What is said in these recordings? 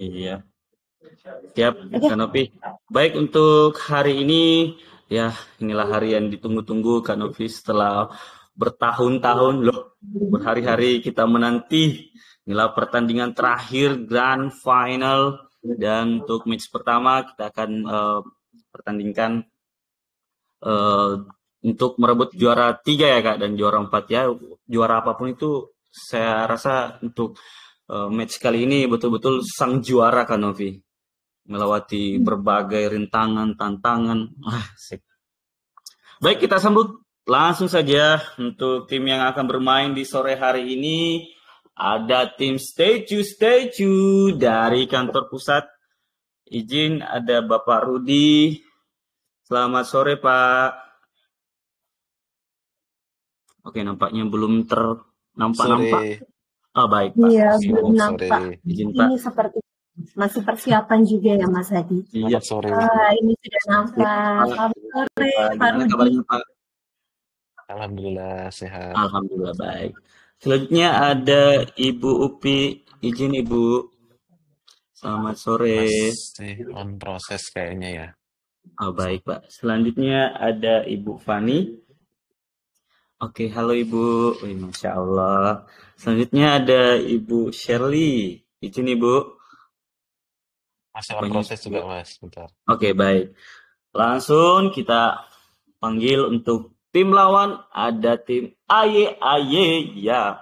Iya, siap, Oke. Kanopi. Baik, untuk hari ini, ya inilah hari yang ditunggu-tunggu, Kanopi, setelah bertahun-tahun, loh, berhari-hari kita menanti. Inilah pertandingan terakhir, Grand Final. Dan untuk match pertama, kita akan pertandingkan eh, untuk merebut juara 3 ya, Kak, dan juara 4 ya. Juara apapun itu, saya rasa untuk match kali ini betul-betul sang juara, Kanopi, melewati berbagai rintangan, tantangan. Asik. Baik, kita sambut langsung saja untuk tim yang akan bermain di sore hari ini. Ada tim Statue dari kantor pusat. Izin, ada Bapak Rudi. Selamat sore, Pak. Oke, nampaknya belum ternampak-nampak. Sore. Oh, baik, Pak. Iya, Oke, belum Sore. nampak. izin, Pak. Ini seperti masih persiapan juga ya, Mas Hadi. Iya. Selamat sore. Ini sudah nampak. Selamat sore, Pak, Pak gimana Rudi. kabarnya, Pak? Alhamdulillah sehat. Alhamdulillah baik. Selanjutnya ada Ibu Upi. Izin, Ibu. Selamat sore. Masih on proses kayaknya ya. Oh, baik, Pak. Selanjutnya ada Ibu Fani. Oke, halo Ibu. Wih, Masya Allah. Selanjutnya ada Ibu Shirley. Izin, Ibu. Masih on Banyak. proses juga, Mas. Bentar. Oke, baik. Langsung kita panggil untuk tim lawan. Ada tim AYAY ya.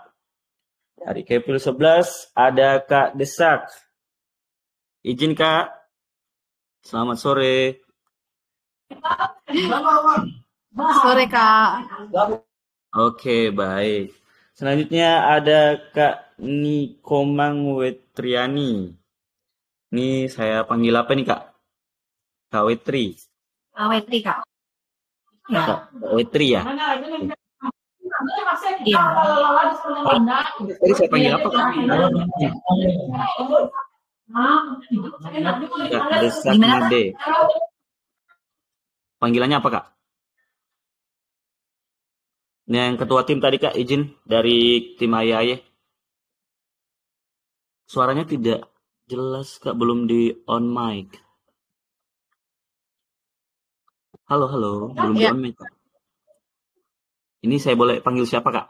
Dari Kepil 11 ada Kak Desak. Izin, Kak. Selamat sore. Sore Kak. Oke, baik. Selanjutnya ada Kak Nikomang Wetriani. Ini saya panggil apa nih, Kak? Kak Wetri. Wetri Kak. Ya. Kak Wetri ya? Iya. Tadi saya panggil apa, Kak? Kak Desak Gimana, Kak? Made. Panggilannya apa, Kak? Ini yang ketua tim tadi, Kak, izin dari tim Ayaye. Suaranya tidak jelas, Kak, belum di on mic. Halo, belum di Ya. on mic, Kak. Ini saya boleh panggil siapa, Kak?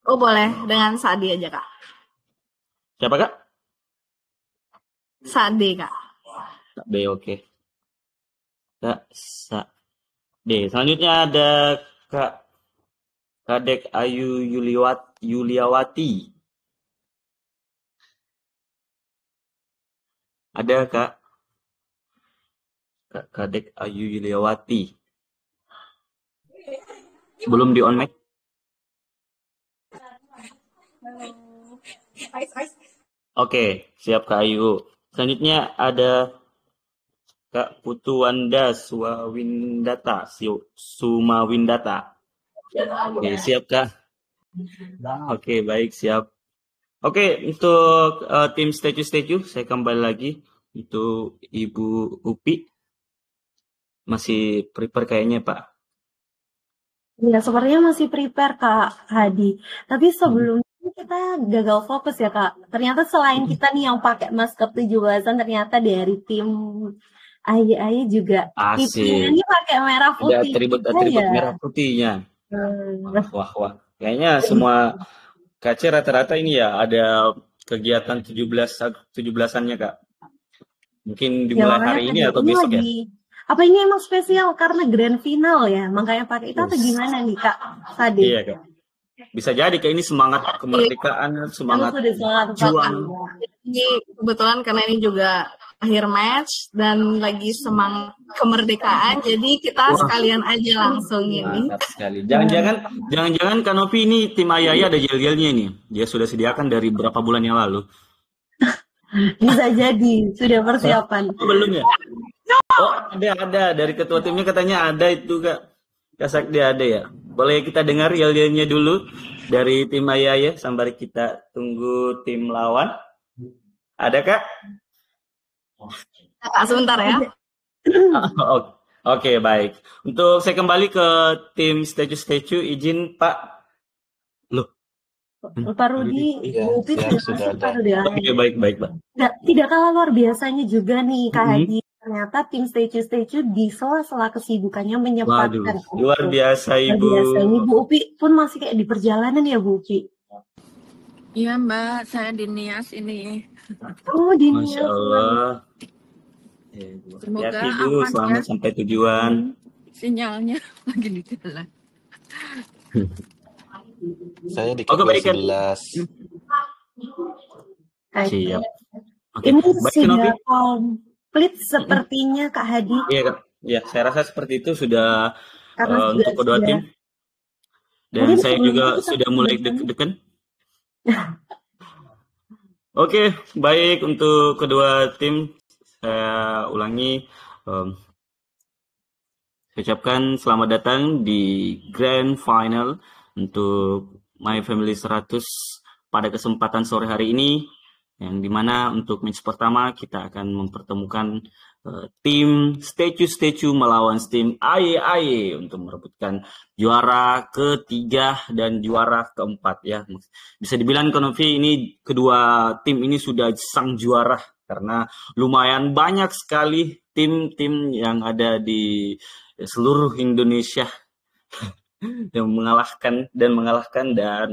Oh boleh, dengan Sade aja Kak. Siapa, Kak? Sade Kak. Kak B, oke. Kak D. Selanjutnya ada Kak Kadek Ayu Yuliawati. Ada Kak Kadek Ayu Yuliawati. Belum di on mic. Oke, siap Kak Ayu. Selanjutnya ada Kak Putu Wanda Sumawindata. Oke, siap Kak. Oke, baik, siap. Oke, untuk tim Statue, saya kembali lagi. Itu Ibu Upi. Masih prepare kayaknya, Pak. Ya, sepertinya masih prepare Kak Hadi. Tapi sebelumnya kita gagal fokus ya Kak. Ternyata selain kita nih yang pakai masker 17-an, ternyata dari tim AYAY juga Asik. tipnya ini pakai merah Ada putih. atribut Ya. merah putihnya. Wah. Kayaknya semua KC rata-rata ini ya ada kegiatan 17-annya, Kak. Mungkin dimulai makanya hari ini tadi atau besok ya? Apa ini emang spesial karena grand final ya? Makanya pakai itu atau gimana nih Kak Sade? Iya, Kak. Bisa jadi kayak ini semangat kemerdekaan, semangat juang. Ini kebetulan karena ini juga akhir match dan lagi semangat kemerdekaan, jadi kita sekalian aja langsung ini. Mantap sekali. Jangan-jangan Kanopi ini tim Ayaya ada gel-gelnya nih. Dia sudah sediakan dari berapa bulan yang lalu. Bisa jadi sudah persiapan. Oh, belum ya? Oh, ada dari ketua timnya katanya ada itu, Kak. Kasak dia ada ya. Boleh kita dengar gel-gelnya dulu dari tim Ayaya sambil kita tunggu tim lawan. Ada, Kak? Kak, sebentar ya. Oke, baik. Untuk saya kembali ke tim Statue, izin Pak. Loh, Pak Rudi, Iya, Bu Upi siap, terima sudah kasih ada. Pak Rudi. Oke, baik, Pak. Tidak kalah luar biasanya juga nih Kak Mm-mm. Hadi. Ternyata tim Stay di sela-sela kesibukannya Waduh, menyempatkan luar itu. biasa Luar Ibu. biasa. Ini Bu Upi pun masih kayak di perjalanan ya Bu Upi. Iya Mbak, saya di Nias ini. Oh, di Masya Nias. Allah. Semoga Hati-hati Bu, aman ya. selamat sampai tujuan. Sinyalnya lagi di jalan. Saya di Oke, KPU baik, Kak. 11. Oke. Siap. Oke, Ini baik Kak Novi. sudah komplit sepertinya Kak Hadi. Iya, Kak. Ya, saya rasa seperti itu sudah Karena juga untuk kedua sudah- tim. Dan Mungkin saya sebelum juga itu kita sudah mulai sebutkan. deg-degan. Oke, baik untuk kedua tim. Saya ulangi, saya ucapkan selamat datang di Grand Final untuk My Family 100 pada kesempatan sore hari ini, yang dimana untuk match pertama kita akan mempertemukan tim Statue melawan tim AYE untuk merebutkan juara ketiga dan juara keempat ya. Bisa dibilang Konofi ini kedua tim ini sudah sang juara karena lumayan banyak sekali tim-tim yang ada di seluruh Indonesia yang mengalahkan dan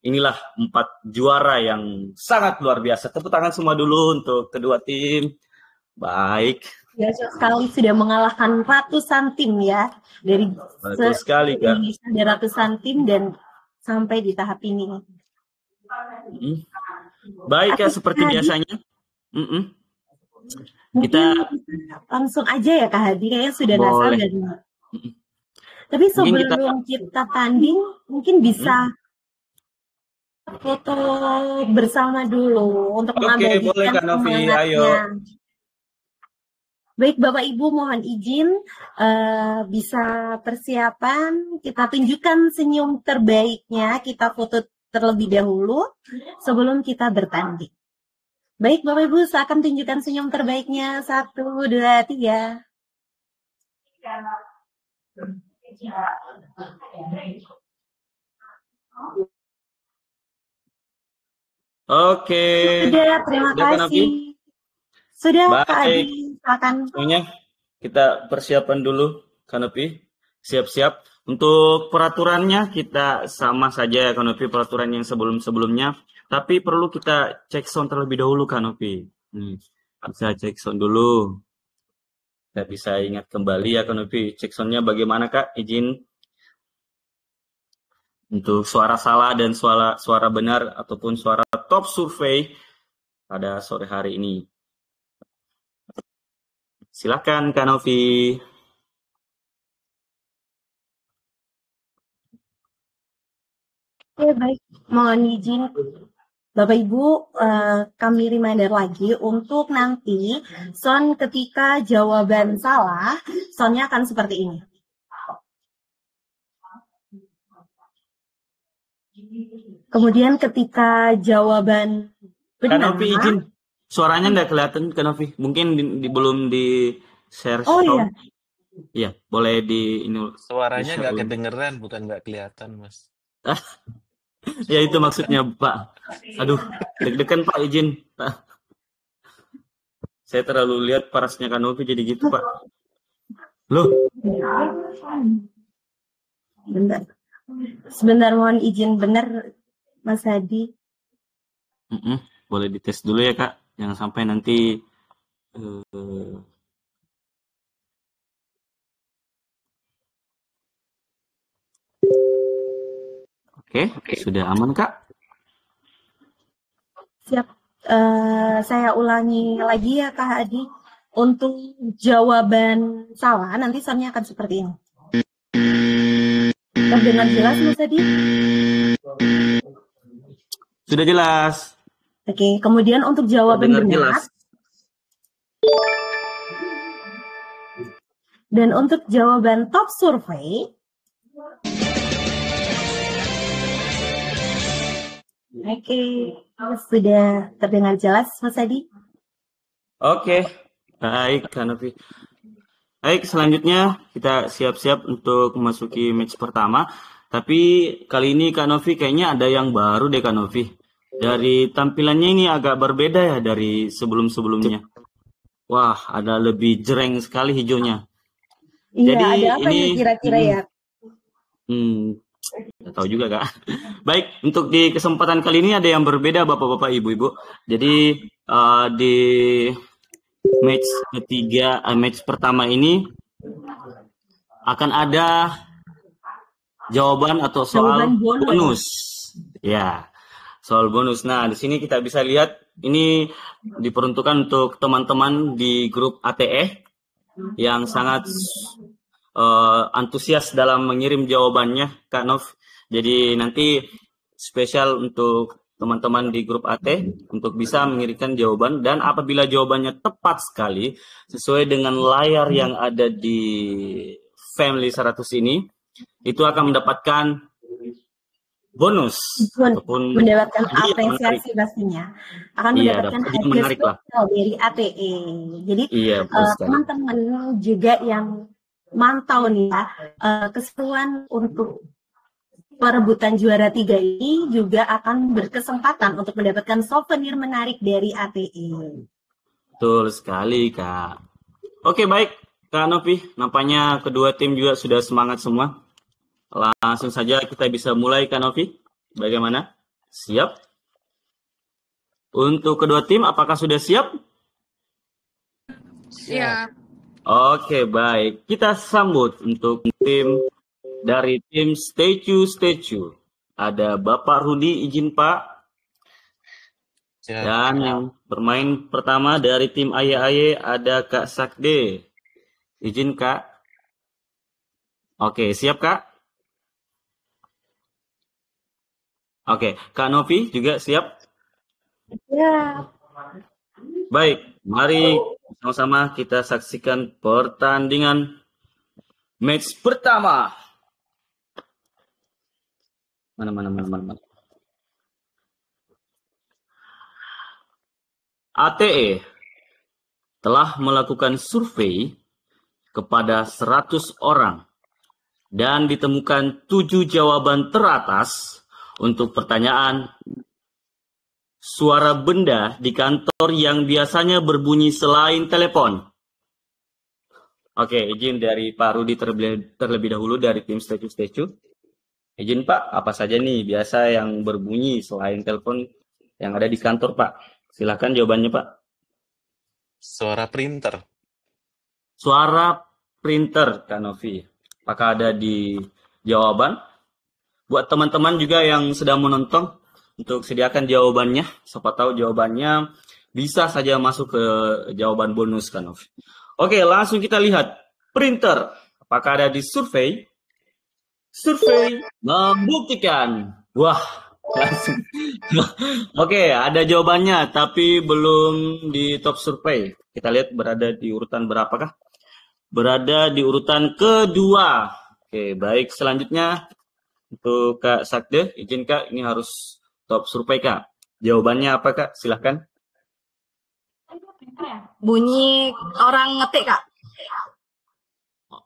inilah 4 juara yang sangat luar biasa. Tepuk tangan semua dulu untuk kedua tim. Baik. Ya, sekali sudah mengalahkan ratusan tim ya. Dari Betul sekali, Kak. Indonesia ada ratusan tim dan sampai di tahap ini. Baik, Kak, seperti Hadi, biasanya. mungkin Kita langsung aja ya Kak Hadi, kayaknya sudah nggak boleh. sabar. Tapi sebelum kita tanding, mungkin bisa foto bersama dulu untuk Oke, boleh mengabadikan Kak Novi, semangatnya. ayo. Baik Bapak Ibu, mohon izin bisa persiapan, kita tunjukkan senyum terbaiknya, kita foto terlebih dahulu sebelum kita bertanding. Baik Bapak Ibu, silakan tunjukkan senyum terbaiknya. 1, 2, 3. Oke. Sudah, terima Udah, Kak Novi? kasih. Sudah Kak Baik. Adi, silakan. Semuanya kita persiapan dulu, Kanopi. Siap-siap. Untuk peraturannya kita sama saja ya, Kanopi, peraturan yang sebelum-sebelumnya. Tapi perlu kita cek sound terlebih dahulu, Kanopi. Bisa cek sound dulu. Kita bisa ingat kembali ya, Kanopi. Cek soundnya bagaimana, Kak? Izin untuk suara salah dan suara benar ataupun suara top survei pada sore hari ini. Silakan, Kak Novi. Oke, baik. Mohon izin Bapak Ibu, kami reminder lagi untuk nanti sound ketika jawaban salah, soundnya akan seperti ini. Kemudian ketika jawaban Kak benar, Novi izin. Suaranya nggak kelihatan, Kak Novi. Mungkin belum di share Oh, sound. iya. Iya, boleh di ini. Suaranya di-share nggak dulu. kedengeran, bukan nggak kelihatan, Mas. Ya itu maksudnya, Pak. Aduh, deg-degan Pak, izin. Saya terlalu lihat parasnya Kak Novi jadi gitu, Pak. Loh, Bentar. Sebentar, mohon izin benar, Mas Hadi. boleh dites dulu ya, Kak. Jangan sampai nanti Oke, sudah aman, Kak? Siap. Saya ulangi lagi ya Kak Hadi. Untuk jawaban salah, nanti soundnya akan seperti ini. Terdengar jelas Mas Hadi? Sudah jelas. Oke, kemudian untuk jawaban Terdengar benar. jelas. Dan untuk jawaban top survei. Oke, sudah terdengar jelas Mas Hadi? Oke, baik Kak Novi. Baik, selanjutnya kita siap-siap untuk memasuki match pertama. Tapi kali ini Kak Novi kayaknya ada yang baru deh Kak Novi. Dari tampilannya ini agak berbeda ya dari sebelum-sebelumnya. Wah, ada lebih jereng sekali hijaunya. Iya, Jadi ada apa ini nih kira-kira ya? nggak tahu juga Kak. Baik, untuk di kesempatan kali ini ada yang berbeda Bapak-bapak, Ibu-ibu. Jadi di match ketiga, match pertama ini akan ada jawaban atau soal Jawaban bonus. bonus. Ya, soal bonus. Nah, di sini kita bisa lihat ini diperuntukkan untuk teman-teman di grup ATE yang sangat antusias dalam mengirim jawabannya, Kak Nov. Jadi nanti spesial untuk teman-teman di grup AT untuk bisa mengirimkan jawaban, dan apabila jawabannya tepat sekali sesuai dengan layar yang ada di Family 100 ini, itu akan mendapatkan bonus ataupun mendapatkan hadiah menarik. apresiasi pastinya. Akan Iya, mendapatkan dapat hadiah hadiah menarik lah. spesial dari ATE. Jadi Iya, betul sekali. teman-teman juga yang mantau nih ya, keseruan untuk perebutan juara 3 ini juga akan berkesempatan untuk mendapatkan souvenir menarik dari ATE. Betul sekali, Kak. Oke, baik, Kak Novi. Nampaknya kedua tim juga sudah semangat semua. Langsung saja kita bisa mulai, Kak Novi. Bagaimana? Siap? Untuk kedua tim, apakah sudah siap? Siap. Oke, baik. Kita sambut untuk tim dari tim Statue. Ada Bapak Rudi, izin Pak. Siap. Dan yang bermain pertama dari tim Aye ada Kak Sakde. Izin Kak. Oke, siap Kak? Oke, Kak Novi juga siap? Ya. Baik, mari sama-sama kita saksikan pertandingan match pertama. Mana. ATE telah melakukan survei kepada 100 orang dan ditemukan 7 jawaban teratas untuk pertanyaan suara benda di kantor yang biasanya berbunyi selain telepon. Oke, izin dari Pak Rudi terlebih dahulu dari tim Statue. Izin Pak, apa saja nih biasa yang berbunyi selain telepon yang ada di kantor Pak? Silahkan jawabannya Pak. Suara printer. Suara printer, Kak Novi. Apakah ada di jawaban? Buat teman-teman juga yang sedang menonton, untuk sediakan jawabannya. Siapa tahu jawabannya bisa saja masuk ke jawaban bonus, Kak Novi. Oke, langsung kita lihat. Printer, apakah ada di survei? Survei membuktikan. Wah, langsung. Oke, ada jawabannya, tapi belum di top survei. Kita lihat berada di urutan berapakah? Berada di urutan kedua. Oke, baik. Selanjutnya untuk Kak Sakde, izin Kak, ini harus top survei Kak. Jawabannya apa Kak? Silahkan. Bunyi orang ngetik, Kak.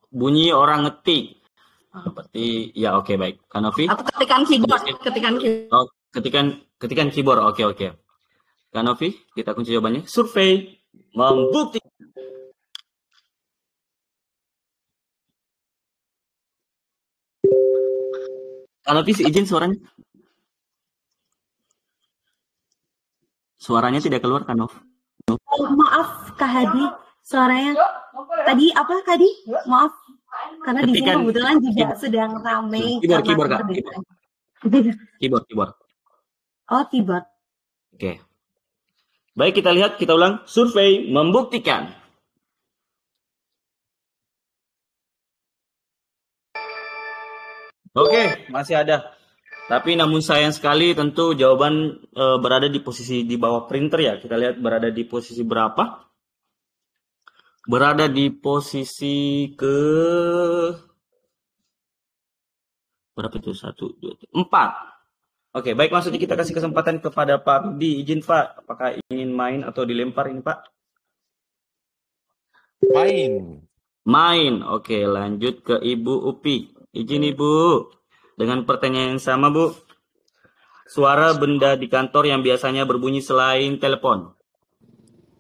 Bunyi orang ngetik. Seperti ya, oke, baik. Kak Novi? Atau ketikan keyboard. Oh, ketikan keyboard. Oke. Kak Novi, kita kunci jawabannya. Survei membuktikan. Kak Novi, izin suaranya. Suaranya tidak keluar, Kak Nov. Oh, maaf Kak Hadi, suaranya tadi apa Kak Hadi? Maaf, karena di sini kebetulan juga sedang ramai. Keyboard Kak. Keyboard. Oh, keyboard. Oke. Baik, kita lihat, kita ulang. Survei membuktikan. Oke, masih ada. Tapi namun sayang sekali tentu jawaban berada di posisi di bawah printer ya. Kita lihat berada di posisi berapa. Berada di posisi ke... Berapa itu? 1, 2, 3, 4. Oke, baik, maksudnya kita kasih kesempatan kepada Pak Rudi. Izin Pak, apakah ingin main atau dilempar ini Pak? Main. Oke, lanjut ke Ibu Upi. Izin Ibu. dengan pertanyaan yang sama, Bu. Suara benda di kantor yang biasanya berbunyi selain telepon.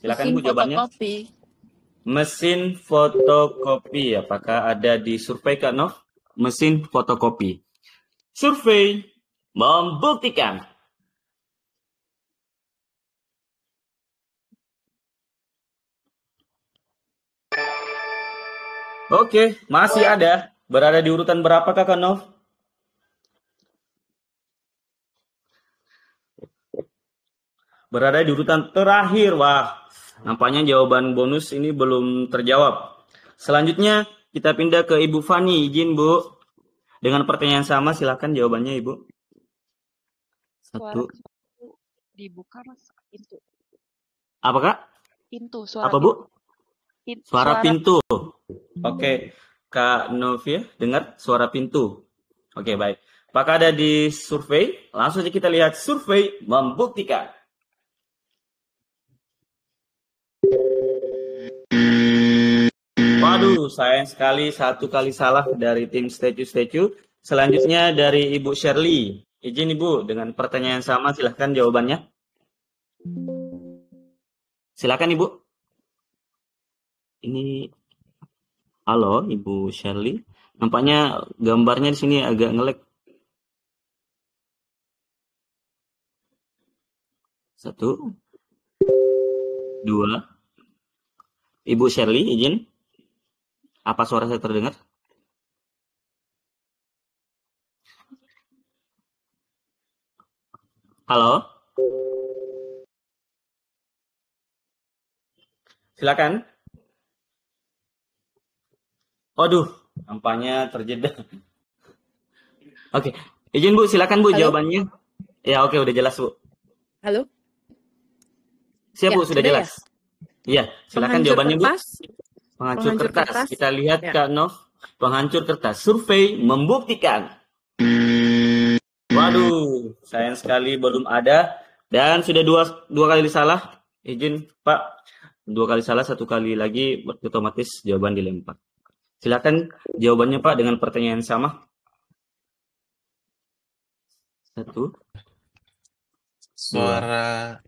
Silakan, Mesin Bu, jawabannya. fotokopi. Mesin fotokopi. Apakah ada di survei, Kak Nov? Mesin fotokopi. Survei membuktikan. Oke, masih ada. Berada di urutan berapa, Kak Nov? Berada di urutan terakhir. Wah, nampaknya jawaban bonus ini belum terjawab. Selanjutnya, kita pindah ke Ibu Fani. Izin, Bu. Dengan pertanyaan sama, silakan jawabannya, Ibu. Satu. Dibuka mas pintu. Apa, Kak? Pintu, suara Apa, Bu? suara Pintu. Oke, Kak Novia, dengar suara pintu. Oke, baik. Apakah ada di survei? Langsung saja kita lihat survei membuktikan. Waduh, sayang sekali satu kali salah dari tim Statue. Selanjutnya dari Ibu Shirley. Izin Ibu, dengan pertanyaan sama silahkan jawabannya. Silakan Ibu. Ini, halo Ibu Shirley. Nampaknya gambarnya di sini agak nge-lag. Satu, dua. Ibu Shirley, izin. Apa suara saya terdengar? Halo? Silakan. Waduh, nampaknya terjeda. Oke, izin Bu, silakan Bu. Halo? Jawabannya. Ya, oke, udah jelas Bu. Halo? Siap Ya, Bu, sudah sudah jelas. Iya, silakan Penghancur jawabannya Bu. kertas? Penghancur Penghancur kertas. kertas. Kita lihat Ya. Kak Nov. Penghancur kertas. Survei membuktikan. Waduh, sayang sekali belum ada. Dan sudah dua kali salah. Izin Pak. 2 kali salah, 1 kali lagi otomatis jawaban dilempar. Silakan jawabannya Pak dengan pertanyaan yang sama. 1, Suara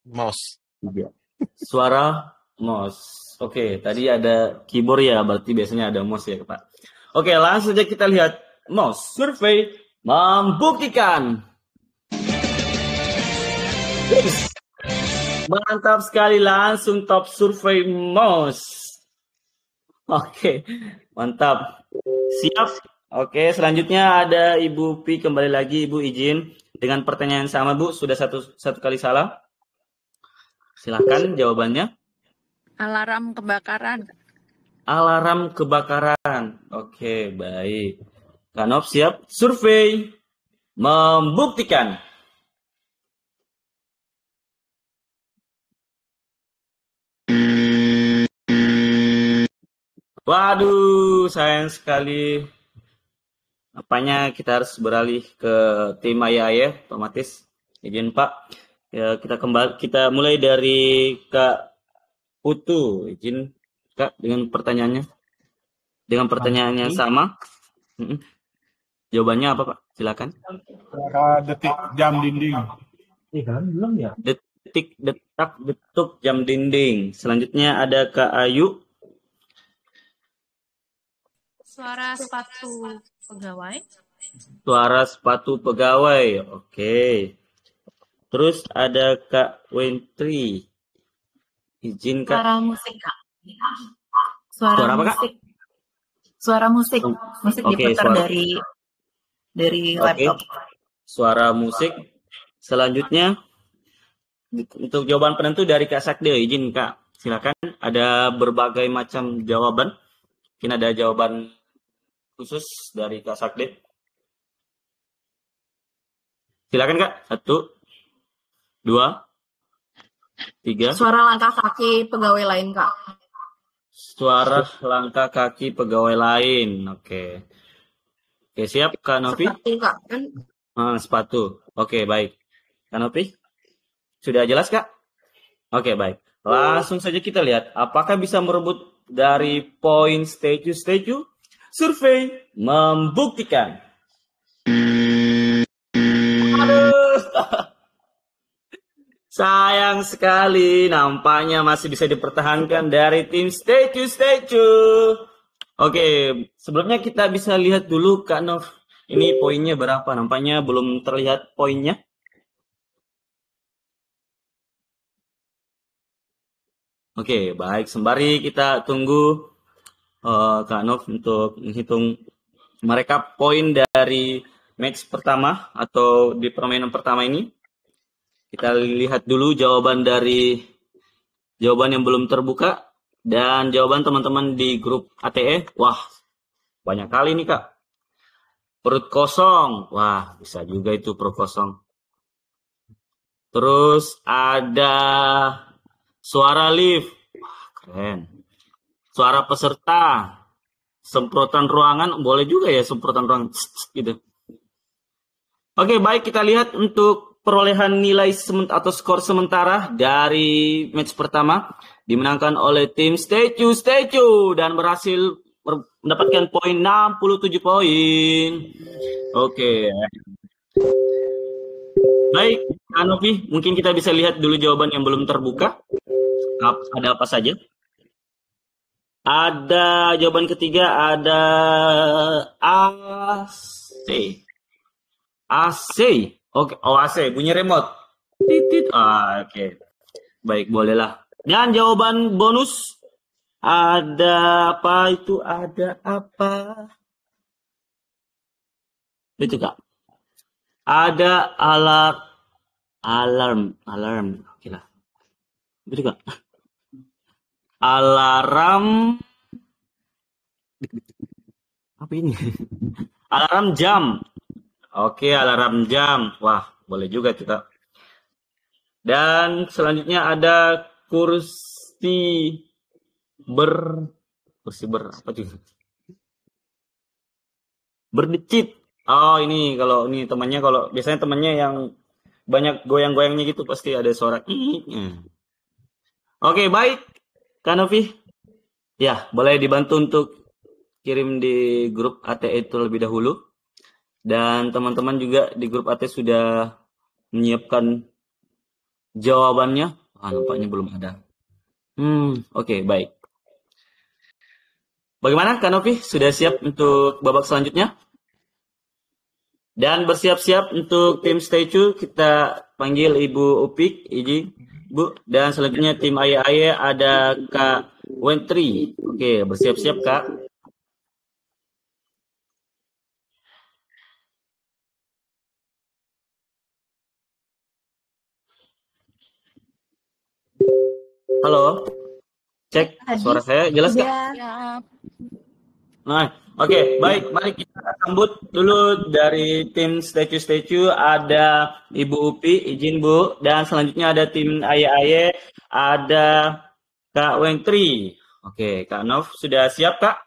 mouse. 3. Suara mouse. Oke, tadi ada keyboard ya, berarti biasanya ada mouse ya Pak. Oke, langsung saja kita lihat mouse survei membuktikan. Yes. Mantap sekali, langsung top survei mouse. Oke, mantap. Siap. Oke, selanjutnya ada Ibu Pi kembali lagi. Ibu izin dengan pertanyaan sama Bu, sudah satu kali salah. Silakan jawabannya. Alarm kebakaran. Alarm kebakaran. Oke, baik. Kanop siap. Survei membuktikan. Waduh, sayang sekali. Apanya kita harus beralih ke tim ayah-ayah, otomatis. Izin Pak. Ya, kita mulai dari Kak Putu. Izin Kak dengan pertanyaannya. Dengan pertanyaan yang sama. Jawabannya apa Pak? Silakan. Detik jam dinding. Belum ya? Detik, detak, detuk, jam dinding. Selanjutnya ada Kak Ayu. Suara sepatu pegawai. Suara sepatu pegawai. Oke. Terus ada Kak Wentri. Izin Kak. Suara musik, Kak. Suara apa, Kak? musik. Suara musik. Musik Oke, diputar suara- dari Oke. laptop. Suara musik. Selanjutnya untuk jawaban penentu dari Kak Sakde. Izin Kak. Silakan. Ada berbagai macam jawaban. Mungkin ada jawaban khusus dari Kak Sakde. Silakan Kak. 1, 2, 3. Suara langkah kaki pegawai lain, Kak. Suara langkah kaki pegawai lain. Oke. Oke, siap Kak Novi? Sepatu, Kak. Kan Sepatu. Oke, baik. Kak Novi? Sudah jelas, Kak? Oke, baik. Langsung saja kita lihat apakah bisa merebut dari poin statue. Survei membuktikan. Sayang sekali, nampaknya masih bisa dipertahankan dari tim Statue. Oke, sebelumnya kita bisa lihat dulu Kak Nov, ini poinnya berapa? Nampaknya belum terlihat poinnya. Oke, baik. Sembari kita tunggu Kak Nov untuk menghitung mereka poin dari match pertama atau di permainan pertama ini. Kita lihat dulu jawaban yang belum terbuka dan jawaban teman-teman di grup ATE. Wah, banyak kali nih Kak. Perut kosong. Wah, bisa juga itu perut kosong. Terus ada suara lift. Wah, keren. Suara peserta. Semprotan ruangan. Boleh juga ya semprotan ruangan. Gitu. Oke, baik, kita lihat untuk perolehan nilai atau skor sementara dari match pertama dimenangkan oleh tim Statue dan berhasil mendapatkan poin 67 poin. Oke. Baik, Anovi, mungkin kita bisa lihat dulu jawaban yang belum terbuka. Ada apa saja? Ada jawaban ketiga, ada AC. Oke, AC, bunyi remote. Titit. Oke. Baik, bolehlah. Dan jawaban bonus ada apa itu? Ada apa? Itu Kak. Ada alarm. Oke lah. Itu Kak. Alarm. Apa ini? Alarm jam. Oke, alarm jam. Wah, boleh juga juga. Dan selanjutnya ada kursi apa tuh? Berdecit. Oh, ini kalau ini temannya, kalau biasanya temannya yang banyak goyang-goyangnya gitu pasti ada suara. Oke, baik. Kanovi. Ya, boleh dibantu untuk kirim di grup AT itu lebih dahulu. Dan teman-teman juga di grup AT sudah menyiapkan jawabannya. Nampaknya belum ada. Oke, baik. Bagaimana Kak Novi? Sudah siap untuk babak selanjutnya? Dan bersiap-siap untuk tim Statue, kita panggil Ibu Upik, Bu. Dan selanjutnya tim Aye ada Kak Wentri. Oke, bersiap-siap Kak. Halo, cek suara saya jelas Kak? Ya. Nah, oke, baik. Mari kita sambut dulu dari tim Statue. Ada Ibu Upi, izin Bu. Dan selanjutnya ada tim Aye, ada Kak Wentri. Oke, Kak Nov sudah siap Kak?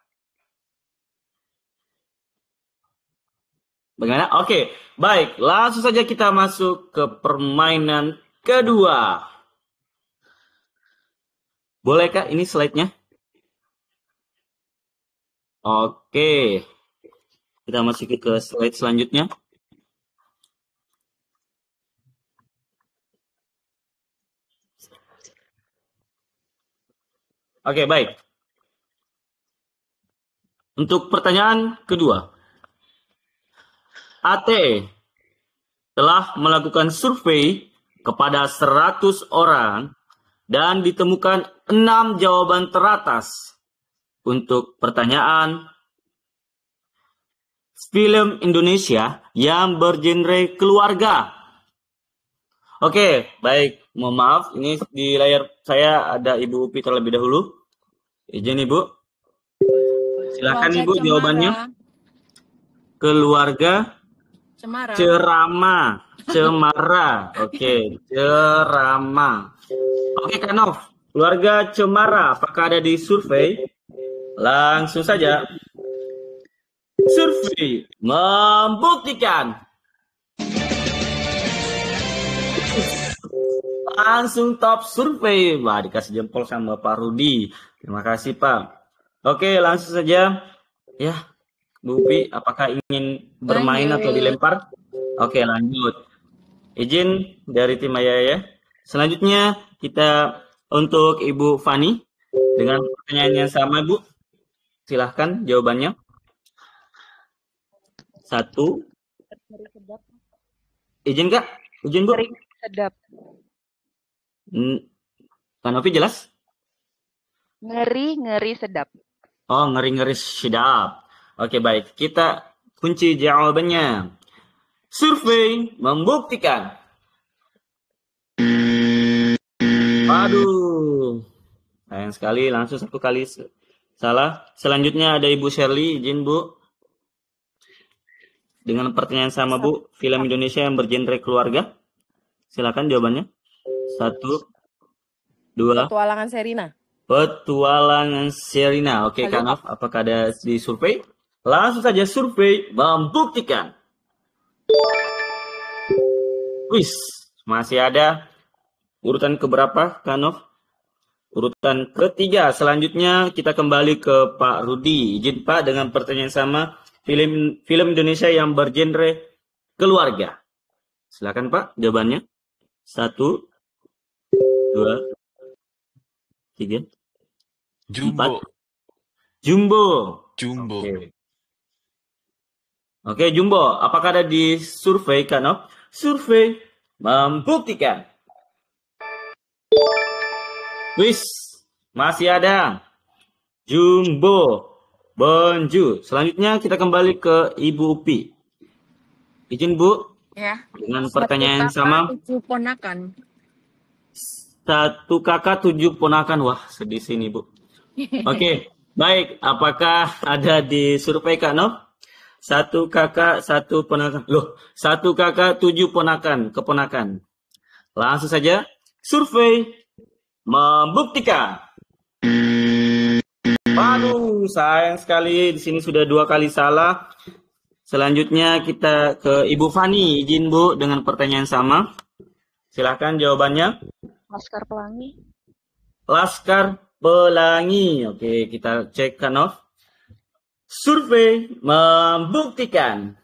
Bagaimana? Oke, baik. Langsung saja kita masuk ke permainan kedua. Boleh Kak, ini slide-nya? Oke. Kita masuk ke slide selanjutnya. Oke, baik. Untuk pertanyaan kedua. AT telah melakukan survei kepada 100 orang dan ditemukan 6 jawaban teratas untuk pertanyaan film Indonesia yang bergenre keluarga. Oke, baik. Mohon maaf, ini di layar saya ada Ibu Upi terlebih dahulu. Izin Ibu. Silakan Ibu jawabannya. Keluarga Cemara. Oke, Cerama. Oke, Kak Nov. Keluarga Cemara, apakah ada di survei? Langsung saja. Survei membuktikan. Langsung top survei. Wah, dikasih jempol sama Pak Rudi. Terima kasih, Pak. Oke, langsung saja. Ya, Bu Upi, apakah ingin bermain atau dilempar? Oke, lanjut. Izin dari tim Ayah ya. Selanjutnya kita untuk Ibu Fani dengan pertanyaan yang sama, Bu. Silahkan jawabannya. 1. Ngeri sedap. Izin Kak? Izin Bu? Ngeri sedap. Kak Novi jelas? Ngeri sedap. Oh, ngeri-ngeri sedap. Oke, baik. Kita kunci jawabannya. Survei membuktikan. Aduh. Sayang sekali, langsung 1 kali salah. Selanjutnya ada Ibu Shirley. Izin, Bu. Dengan pertanyaan sama, Bu. Film Indonesia yang bergenre keluarga. Silakan jawabannya. 1, 2. Petualangan Sherina. Petualangan Sherina. Oke, Kak Nov, apakah ada di survei? Langsung saja survei membuktikan. Wis, masih ada. Urutan keberapa, Kak Nov? Urutan ketiga. Selanjutnya kita kembali ke Pak Rudi. Izin Pak dengan pertanyaan sama. Film Indonesia yang bergenre keluarga. Silakan Pak, jawabannya. 1, 2, 3. Jumbo. 4. Jumbo. Jumbo. Oke, Jumbo. Apakah ada di survei, Kak Nov? Survei membuktikan. Wis, masih ada. Jumbo. Bonju. Selanjutnya kita kembali ke Ibu Upi. Izin Bu. Ya. Dengan pertanyaan yang sama. 7 ponakan. 1 kakak 7 ponakan. Wah, sedih sini Bu. Oke, baik. Apakah ada di survei Kak Nov? 1 kakak 1 ponakan. Loh, 1 kakak 7 keponakan. Langsung saja. Survei membuktikan. Waduh, sayang sekali. Di sini sudah 2 kali salah. Selanjutnya kita ke Ibu Fani. Izin Bu dengan pertanyaan sama. Silahkan jawabannya. Laskar Pelangi. Laskar Pelangi. Oke, kita cek Kak Nov. Survei membuktikan.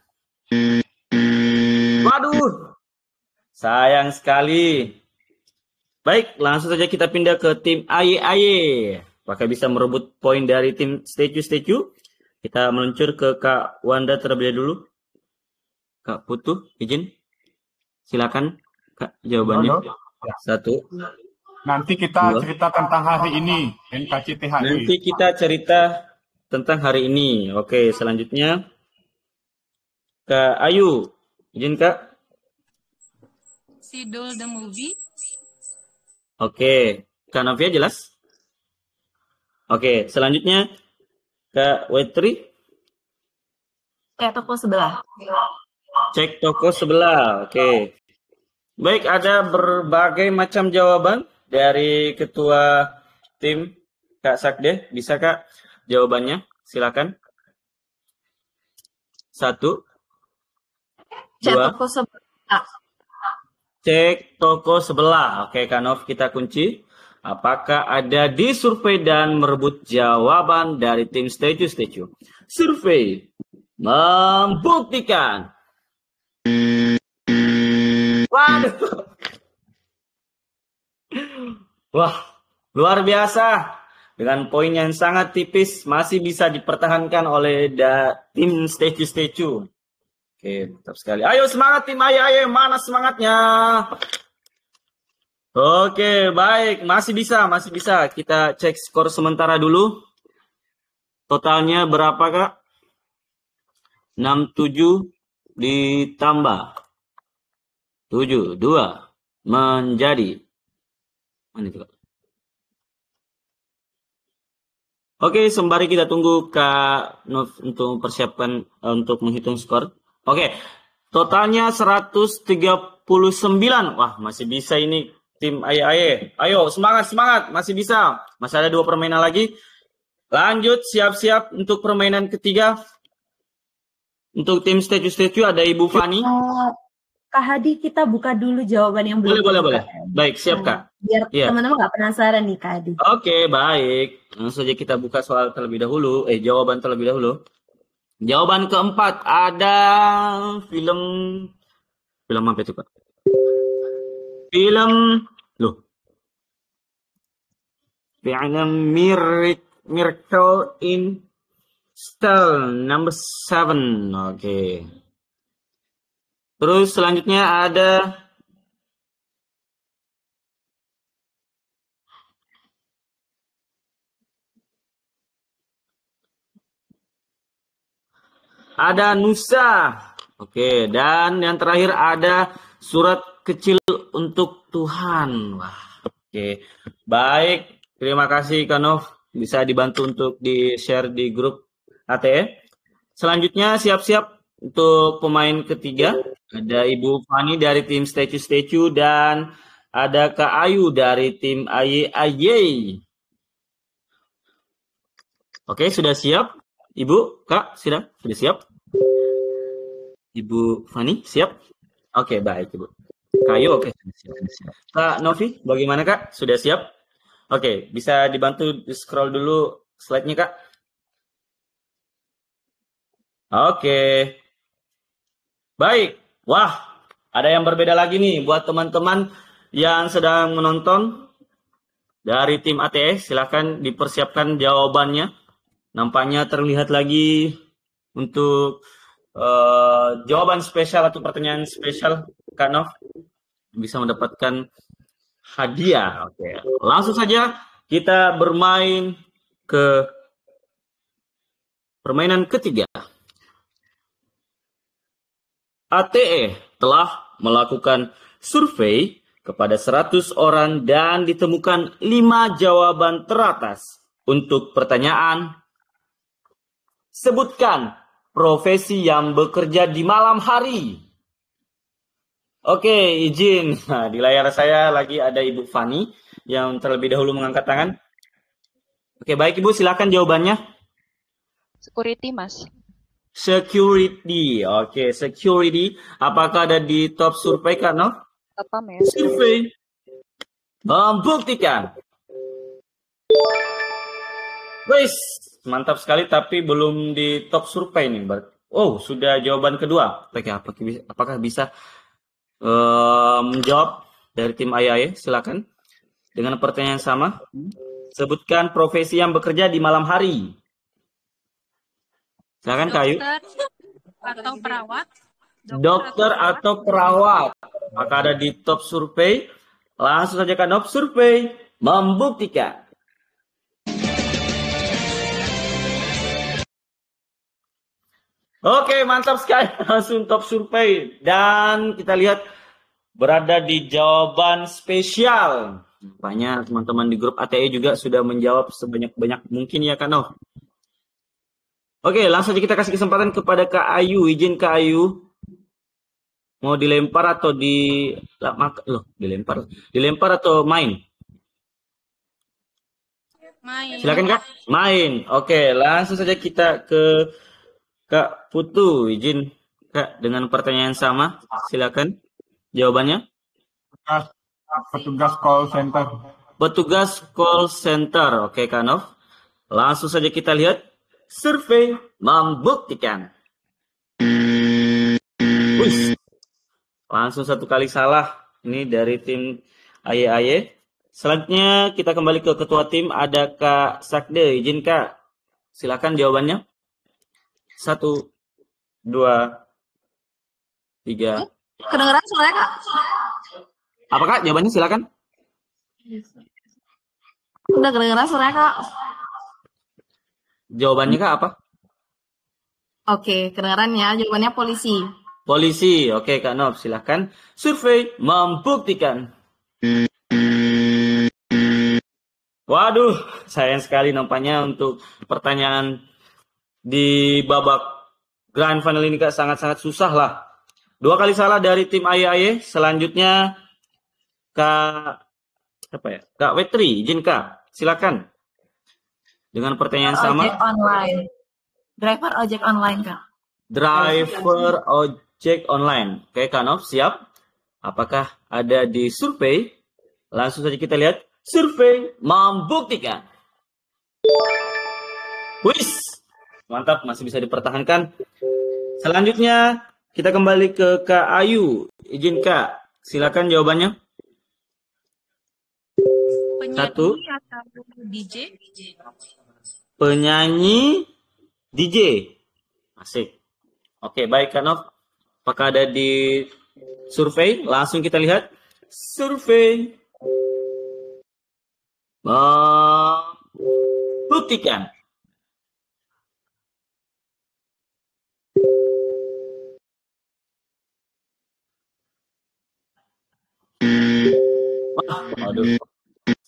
Waduh, sayang sekali. Baik, langsung saja kita pindah ke tim AYE. Apakah bisa merebut poin dari tim Statue? Kita meluncur ke Kak Wanda terlebih dulu. Kak Putu, izin. Silakan Kak jawabannya. 1. Nanti kita 2. cerita tentang hari ini, NKCTHI. Nanti kita cerita tentang hari ini. Oke, selanjutnya Kak Ayu. Izin Kak. Sidul the movie. Oke, Kak Novia jelas? Oke, selanjutnya Kak Wetri. Kayak toko sebelah. Cek toko sebelah. Oke. Baik, ada berbagai macam jawaban dari ketua tim Kak Sakde. Bisa Kak jawabannya? Silakan. 1. Cek 2. toko sebelah. Cek toko sebelah. Oke, Kak Nov, kita kunci. Apakah ada di survei dan merebut jawaban dari tim Statue? Survei membuktikan. Waduh. Wah, luar biasa. Dengan poin yang sangat tipis masih bisa dipertahankan oleh tim Statue. Oke, mantap sekali. Ayo semangat tim ayo, mana semangatnya? Oke, baik, masih bisa. Kita cek skor sementara dulu. Totalnya berapa, Kak? 67 ditambah 7, 2 menjadi mana itu, Kak? Oke, sembari kita tunggu Kak Nov untuk persiapkan untuk menghitung skor. Oke, totalnya 139. Wah, masih bisa ini tim Aye. Ayo, semangat. Masih bisa. Masih ada 2 permainan lagi. Lanjut, siap-siap untuk permainan ketiga. Untuk tim Statue ada Ibu Fani. Kak Hadi, kita buka dulu jawaban yang belum. Boleh. Baik, siap Kak. Biar teman-teman nggak penasaran nih Kak Hadi. Oke, baik. Langsung saja kita buka soal terlebih dahulu. Jawaban terlebih dahulu. Jawaban keempat ada film apa itu Kak? Film Film Miracle in Style number 7. Oke. Terus selanjutnya ada Nusa. Oke, dan yang terakhir ada Surat Kecil untuk Tuhan. Wah, oke. Baik, terima kasih Kanov. Bisa dibantu untuk di-share di grup ATE. Selanjutnya siap-siap untuk pemain ketiga. Ada Ibu Fani dari tim Statue dan ada Kak Ayu dari tim AYAY. Oke, sudah siap? Ibu, Kak, sudah siap? Ibu Fani, siap? Oke, baik, Ibu. Kak Ayu, oke. Kak Novi, bagaimana, Kak? Sudah siap? Oke, bisa dibantu di-scroll dulu slide-nya, Kak? Oke. Baik. Wah, ada yang berbeda lagi nih buat teman-teman yang sedang menonton dari tim ATS. Silakan dipersiapkan jawabannya. Nampaknya terlihat lagi untuk jawaban spesial atau pertanyaan spesial, Kak Nov bisa mendapatkan hadiah. Oke, langsung saja kita bermain ke permainan ketiga. ATE telah melakukan survei kepada 100 orang dan ditemukan 5 jawaban teratas untuk pertanyaan. Sebutkan profesi yang bekerja di malam hari. Oke, izin. Nah, di layar saya lagi ada Ibu Fani yang terlebih dahulu mengangkat tangan. Oke, baik Ibu, silakan jawabannya. Security, Mas. Security. Oke, security. Apakah ada di top survei, Kak Nov? Apa, Mas? Survei membuktikan. Wis, mantap sekali, tapi belum di top survei nih. Oh, sudah jawaban kedua. Oke, apakah bisa menjawab dari tim AYAY? Silakan. Dengan pertanyaan sama. Sebutkan profesi yang bekerja di malam hari. Silakan, Kayu. Atau perawat. Dokter atau perawat. Apakah ada di top survei? Langsung saja kan top survei membuktikan. Oke, mantap sekali. Langsung top survei. Dan kita lihat berada di jawaban spesial. Banyak teman-teman di grup ATE juga sudah menjawab sebanyak-banyak mungkin ya, Kak Nov. Oke, langsung saja kita kasih kesempatan kepada Kak Ayu. Izin Kak Ayu. Mau dilempar atau dilempar atau main? Main. Silakan Kak. Main. Oke, langsung saja kita ke Kak Putu. Izin Kak dengan pertanyaan sama. Silakan jawabannya. Petugas call center. Petugas call center. Oke, Kak Nov. Langsung saja kita lihat. Survei membuktikan. Wih. Langsung satu kali salah. Ini dari tim AYAY. Selanjutnya kita kembali ke ketua tim. Ada Kak Sakde. Izin Kak. Silakan jawabannya. 1, 2, 3. Kedengeran suaranya, Kak? Apa Kak? Jawabannya silakan. Udah kedengeran suaranya, Kak? Jawabannya Kak apa? Oke, kedengeran ya. Jawabannya polisi. Polisi. Oke Kak Nov, silakan. Survei membuktikan. Waduh, sayang sekali nampaknya untuk pertanyaan di babak grand final ini Kak sangat-sangat susah lah. 2 kali salah dari tim AYAY. Selanjutnya Kak Wetri, izin Kak, silakan. Dengan pertanyaan sama. Ojek online. Driver ojek online, Kak. Driver ojek online. Oke, Kak Nov, siap? Apakah ada di survei? Langsung saja kita lihat. Survei membuktikan. Wis, mantap, masih bisa dipertahankan. Selanjutnya, kita kembali ke Kak Ayu. Izin Kak, silakan jawabannya. Satu. Penyanyi atau DJ? Penyanyi DJ. Asik. Oke, baik Kak Nov. Apakah ada di survei? Langsung kita lihat. Survei. Membuktikan. Waduh.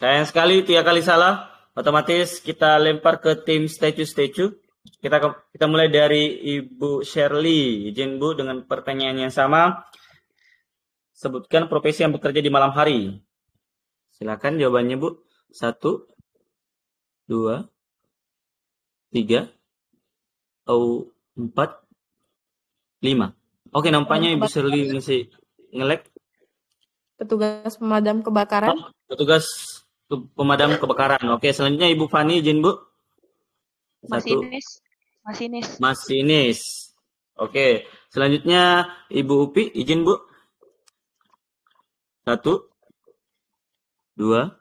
Sayang sekali 3 kali salah. Otomatis kita lempar ke tim statue. Kita mulai dari Ibu Shirley. Izin Bu dengan pertanyaan yang sama. Sebutkan profesi yang bekerja di malam hari. Silakan jawabannya Bu. 1, 2, 3, atau 4, 5. Oke, nampaknya Ibu Shirley masih nge-lag. Petugas pemadam kebakaran. Petugas pemadam kebakaran. Oke, selanjutnya Ibu Fani, izin Bu. 1. Masinis. Oke, selanjutnya Ibu Upi, izin Bu. 1, 2,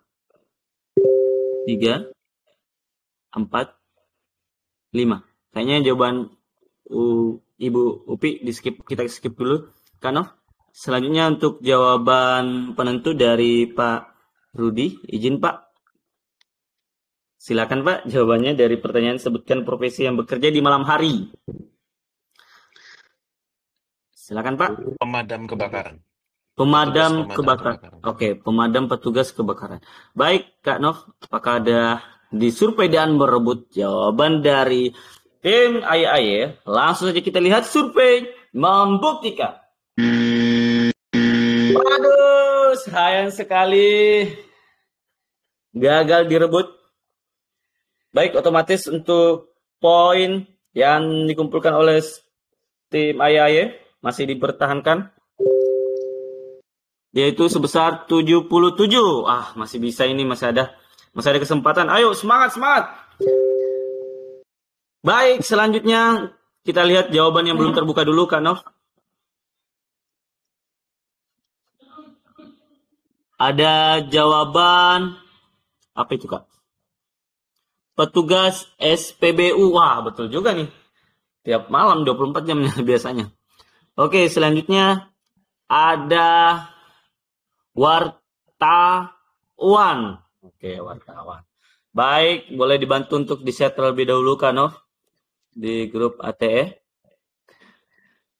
3, 4, 5. Kayaknya jawaban Ibu Upi kita skip dulu. Kano? Selanjutnya untuk jawaban penentu dari Pak Rudi, izin Pak. Silakan Pak, jawabannya dari pertanyaan sebutkan profesi yang bekerja di malam hari. Silakan Pak. Pemadam kebakaran. Pemadam kebakaran. Oke, pemadam petugas kebakaran. Baik, Kak Nov, apakah ada di survei dan berebut jawaban dari tim AYAY? Langsung saja kita lihat survei membuktikan. Waduh, sayang sekali. Gagal direbut. Baik, otomatis untuk poin yang dikumpulkan oleh tim AYAY masih dipertahankan. Yaitu sebesar 77. Masih bisa ini, masih ada kesempatan. Ayo, semangat. Baik, selanjutnya kita lihat jawaban yang belum terbuka dulu, Kak Nov. Ada jawaban apa itu, Kak? Petugas SPBU. Wah, betul juga nih. Tiap malam 24 jam biasanya. Oke, selanjutnya ada wartawan. Oke, wartawan. Baik, boleh dibantu untuk di-share terlebih dahulu, Kanov, di grup ATE.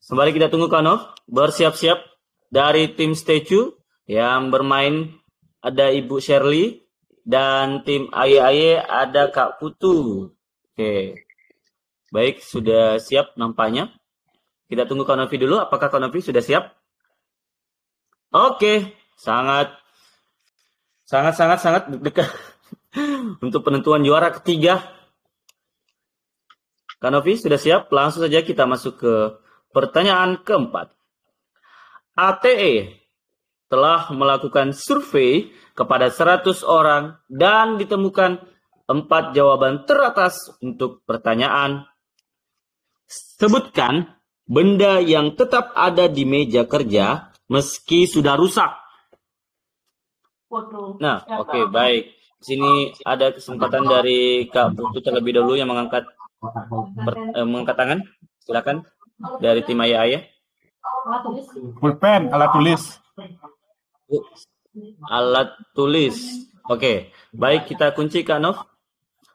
Sembari kita tunggu Kanov bersiap-siap dari tim statue yang bermain ada Ibu Shirley dan tim AYAY ada Kak Putu. Oke. Baik, sudah siap nampaknya. Kita tunggu Kak Novi dulu. Apakah Kak Novi sudah siap? Oke. Sangat deg-degan untuk penentuan juara ketiga. Kak Novi sudah siap? Langsung saja kita masuk ke pertanyaan keempat. ATE telah melakukan survei kepada 100 orang dan ditemukan 4 jawaban teratas untuk pertanyaan. Sebutkan benda yang tetap ada di meja kerja meski sudah rusak. Nah, oke, baik. Di sini ada kesempatan dari Kak Putu terlebih dahulu yang mengangkat tangan. Silakan dari tim Ayah. Pulpen, alat tulis. Alat tulis. Oke, baik, kita kunci Kak Nov.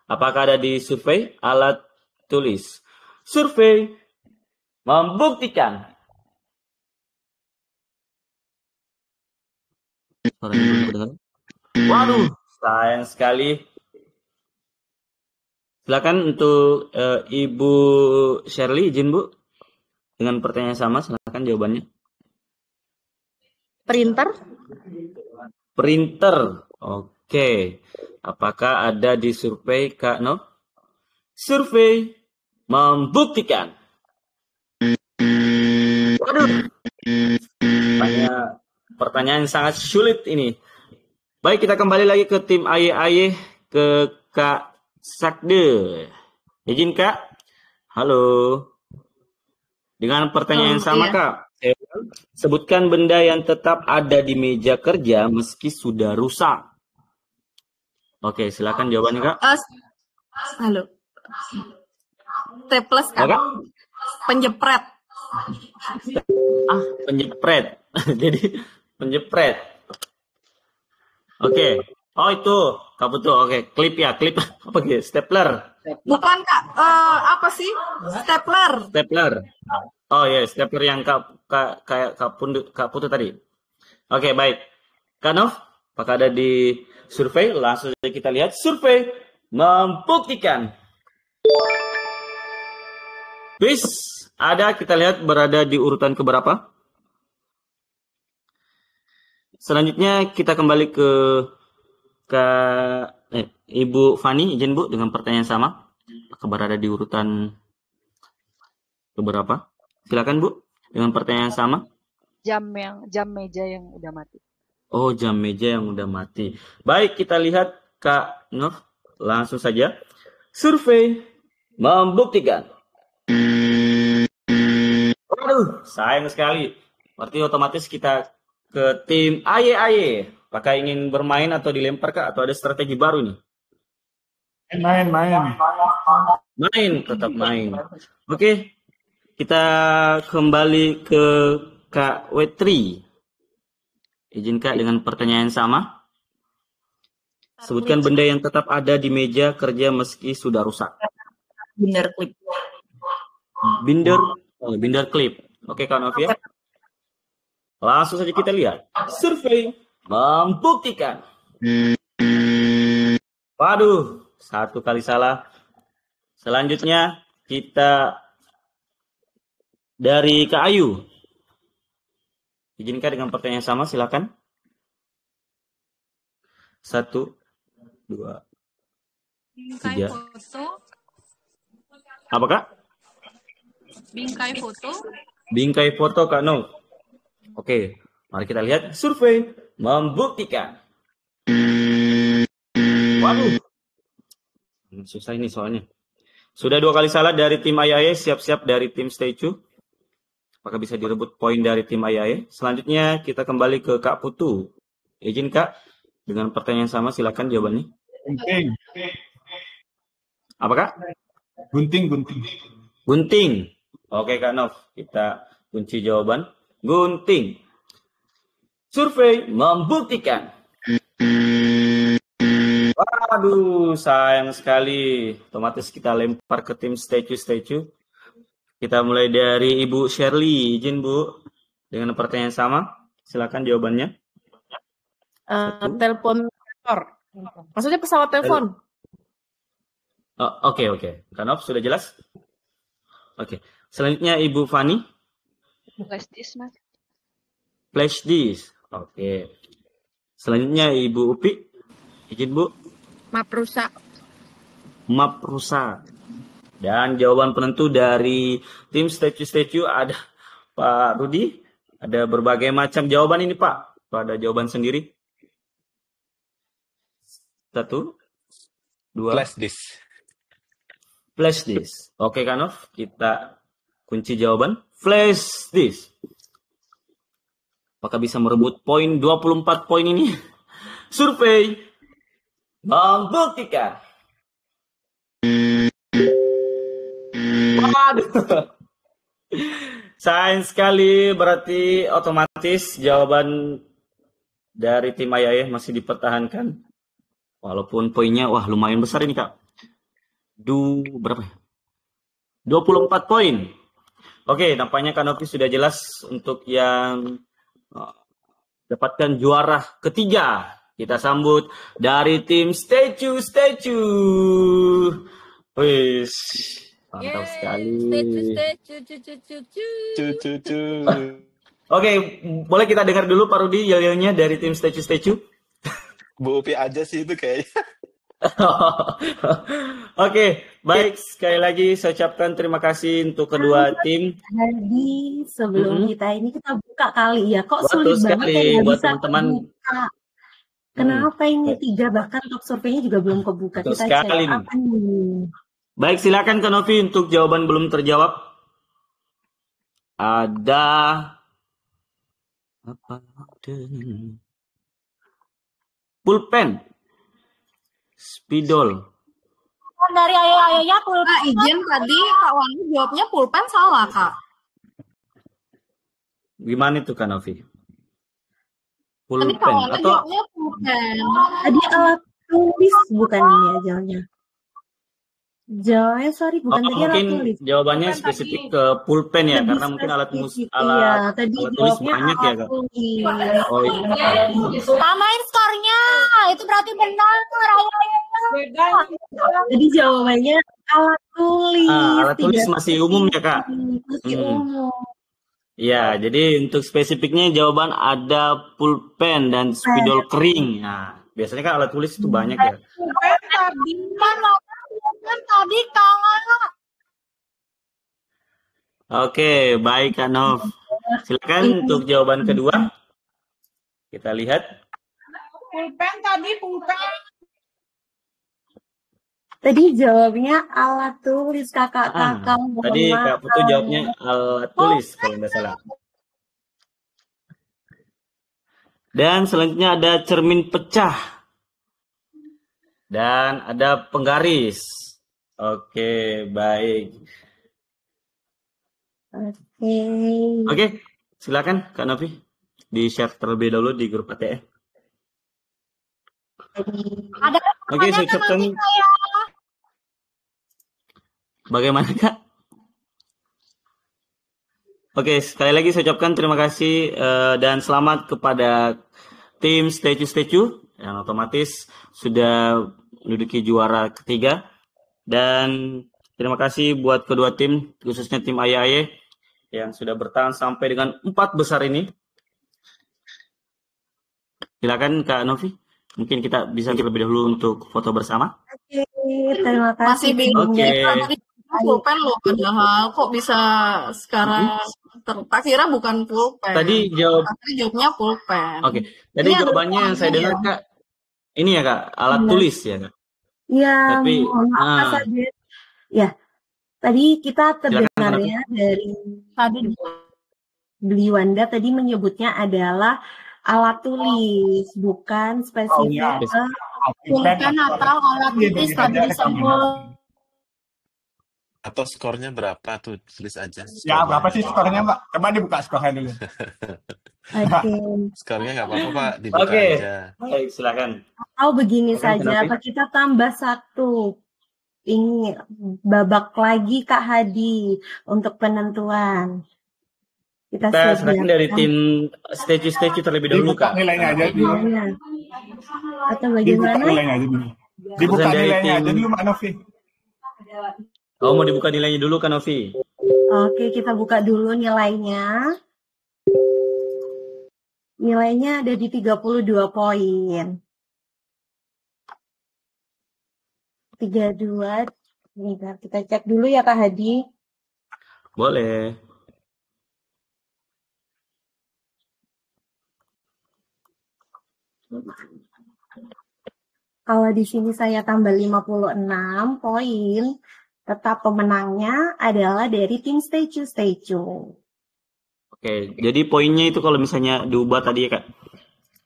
Apakah ada di survei alat tulis? Survei membuktikan. Waduh, sayang sekali. Silakan untuk Ibu Shirley, izin Bu. Dengan pertanyaan sama, silakan jawabannya. Printer. Oke. Apakah ada di survei Kak Nov? Survei membuktikan. Waduh. Pertanyaan sangat sulit ini. Baik, kita kembali lagi ke tim AYAY, ke Kak Sakde. Izin Kak. Halo. Dengan pertanyaan yang sama Kak. Sebutkan benda yang tetap ada di meja kerja meski sudah rusak. Oke, silakan jawabannya Kak. Halo. Staples kan? Kak? Penjepret. Penjepret. Jadi penjepret. Oke. Oh itu Kak Putu. Oke, klip ya, klip apa gitu? Stapler. Bukan Kak, apa sih? Stapler. Stapler. Oh ya, stapler yang kayak Kak Putu tadi. Oke, baik. Kak Nov, apakah ada di survei? Langsung saja kita lihat survei membuktikan. Bis ada, kita lihat berada di urutan keberapa? Selanjutnya kita kembali ke Ibu Fani, izin Bu dengan pertanyaan sama. Apakah berada di urutan keberapa? Silakan Bu dengan pertanyaan sama. Jam meja yang udah mati. Oh, jam meja yang udah mati. Baik, kita lihat Kak Nur. Langsung saja. Survei membuktikan. Waduh, sayang sekali. Berarti otomatis kita ke tim AY. Apakah ingin bermain atau dilempar Kak? Atau ada strategi baru nih? Main. Main, tetap main. Oke, kita kembali ke Kak Wetri. Izin Kak dengan pertanyaan sama. Sebutkan benda yang tetap ada di meja kerja meski sudah rusak. Binder clip. Binder clip. Oke Kak Novia. Langsung saja kita lihat. Survei membuktikan. Waduh, satu kali salah. Selanjutnya kita dari Kak Ayu. Izinkan dengan pertanyaan sama, silakan. 1, 2, 3. Apa Kak? Bingkai foto. Bingkai foto Kak No. Oke, mari kita lihat survei membuktikan. Waduh, susah ini soalnya. Sudah 2 kali salah dari tim Ayaye, siap-siap dari tim Stay True. Apakah bisa direbut poin dari tim Ayaye? Selanjutnya kita kembali ke Kak Putu. Izin Kak, dengan pertanyaan sama silakan jawabannya. Gunting. Apa Kak? Gunting. Gunting. Oke Kak Nov, kita kunci jawaban. Gunting. Survei membuktikan. Waduh, sayang sekali. Otomatis kita lempar ke tim Stay True. Kita mulai dari Ibu Shirley. Izin Bu, dengan pertanyaan sama, silakan jawabannya. Telepon kantor. Maksudnya pesawat telepon. Oke. Kanov sudah jelas? Oke. Selanjutnya Ibu Fani. Flash disk, Mas. Flash disk. Oke. Selanjutnya Ibu Upi. Izin Bu. Map rusak. Map rusak. Dan jawaban penentu dari tim Statue ada Pak Rudi. Ada berbagai macam jawaban ini Pak. Ada jawaban sendiri. 1, 2. Flash disk. Oke Kanov, kita kunci jawaban. Flash disk. Apakah bisa merebut poin 24 poin ini? Survei membuktikan. Waduh. Sayang sekali, berarti otomatis jawaban dari tim Ayaye masih dipertahankan. Walaupun poinnya lumayan besar ini Kak. Berapa? 24 poin. Oke, nampaknya Kak Novi sudah jelas untuk yang dapatkan juara ketiga. Kita sambut dari tim Statue. Wis. Mantap sekali. Oke, boleh kita dengar dulu Pak Rudi yel-yelnya dari tim Statue. Bu Upi aja sih itu kayaknya. Oke, baik. Sekali lagi saya ucapkan terima kasih untuk kedua tim. Jadi sebelum kita buka kali ya. Kok Betul sulit sekali banget ya buat bisa teman-teman. kebuka. Kenapa ini 3 bahkan top surveinya juga belum kebuka. Betul Kita sekali cek nih. apa nih. Baik, silakan Kak Novi untuk jawaban belum terjawab. Ada apa? Pulpen. Spidol. Dari ayah-ayahnya Kak, pulpen. izin tadi Kak Wani jawabnya pulpen salah, Kak. Gimana itu Kak Novi? Tadi Kak Pulpen Wani atau jawabnya pulpen. Tadi alat tulis bukan ya jawabnya. Jawabnya sorry bukan tadi alat mungkin tulis. jawabannya spesifik ke pulpen ya, Lebih karena mungkin alat spesifik, alat iya. Tadi alat tulis jawabnya banyak ya alat Kak. tulis. Oh iya. Samain skornya. Itu berarti benar. Jadi jawabannya alat tulis. Alat tulis tidak masih umum ya Kak. masih Hmm. umum. Ya, jadi untuk spesifiknya jawaban ada pulpen dan spidol kering. Nah, biasanya kan alat tulis itu banyak ya. Tadi Kak. Oke, baik Kak Nov. Silakan untuk jawaban kedua. Kita lihat. Pulpen tadi, pulpen. Tadi jawabnya alat tulis kakak-kakak. Mohon Tadi Kak maaf. Putu jawabnya alat tulis kalau nggak salah. Dan selanjutnya ada cermin pecah. Dan ada penggaris. Oke, baik. Oke, silakan Kak Novi di-share terlebih dahulu di grup ATE. Ada Oke, saya ucapkan bagaimana Kak? Oke, sekali lagi saya ucapkan terima kasih dan selamat kepada tim Statue yang otomatis sudah menduduki juara ketiga. Dan terima kasih buat kedua tim, khususnya tim Ayah yang sudah bertahan sampai dengan 4 besar ini. Silakan Kak Novi, mungkin kita bisa terlebih dahulu untuk foto bersama. Oke, terima kasih. Masih bingung Oke. ya. Tadi pulpen loh, padahal kok bisa sekarang tak kira bukan pulpen. Tadi jawabnya pulpen. Oke, tadi Ini ada jawabannya yang saya dengar Kak, ini ya Kak, alat tulis ya Kak. Ya, Tapi, mohon maaf Kak Sabit. Ya, tadi kita terdengarnya dari Beli Wanda tadi menyebutnya adalah alat tulis, bukan spesifik ke pulpen atau alat tulis tadi disebut. Atau skornya berapa tuh, tulis aja. Ya, berapa sih skornya Mbak? Coba dibuka skornya dulu. Oke. Skornya nggak apa-apa Pak, dibuka Oke, aja. baik silakan. Atau begini Oke, saja, kenapa? apa kita tambah satu? Ini babak lagi Kak Hadi untuk penentuan. Kita serahkan dari tim statue terlebih dahulu Dibuka Kak. nilainya aja dulu. Iya. Atau Dibuka bagaimana? nilainya aja dulu. Dibuka Dari nilainya tim- aja dulu Mbak Novi. Oh, mau dibuka nilainya dulu Kak Novi? Oke, kita buka dulu nilainya. Nilainya ada di 32 poin. 32. Bentar, kita cek dulu ya Kak Hadi. Boleh. Kalau di sini saya tambah 56 poin, tetap pemenangnya adalah dari tim Statue. Oke, jadi poinnya itu kalau misalnya diubah tadi ya Kak.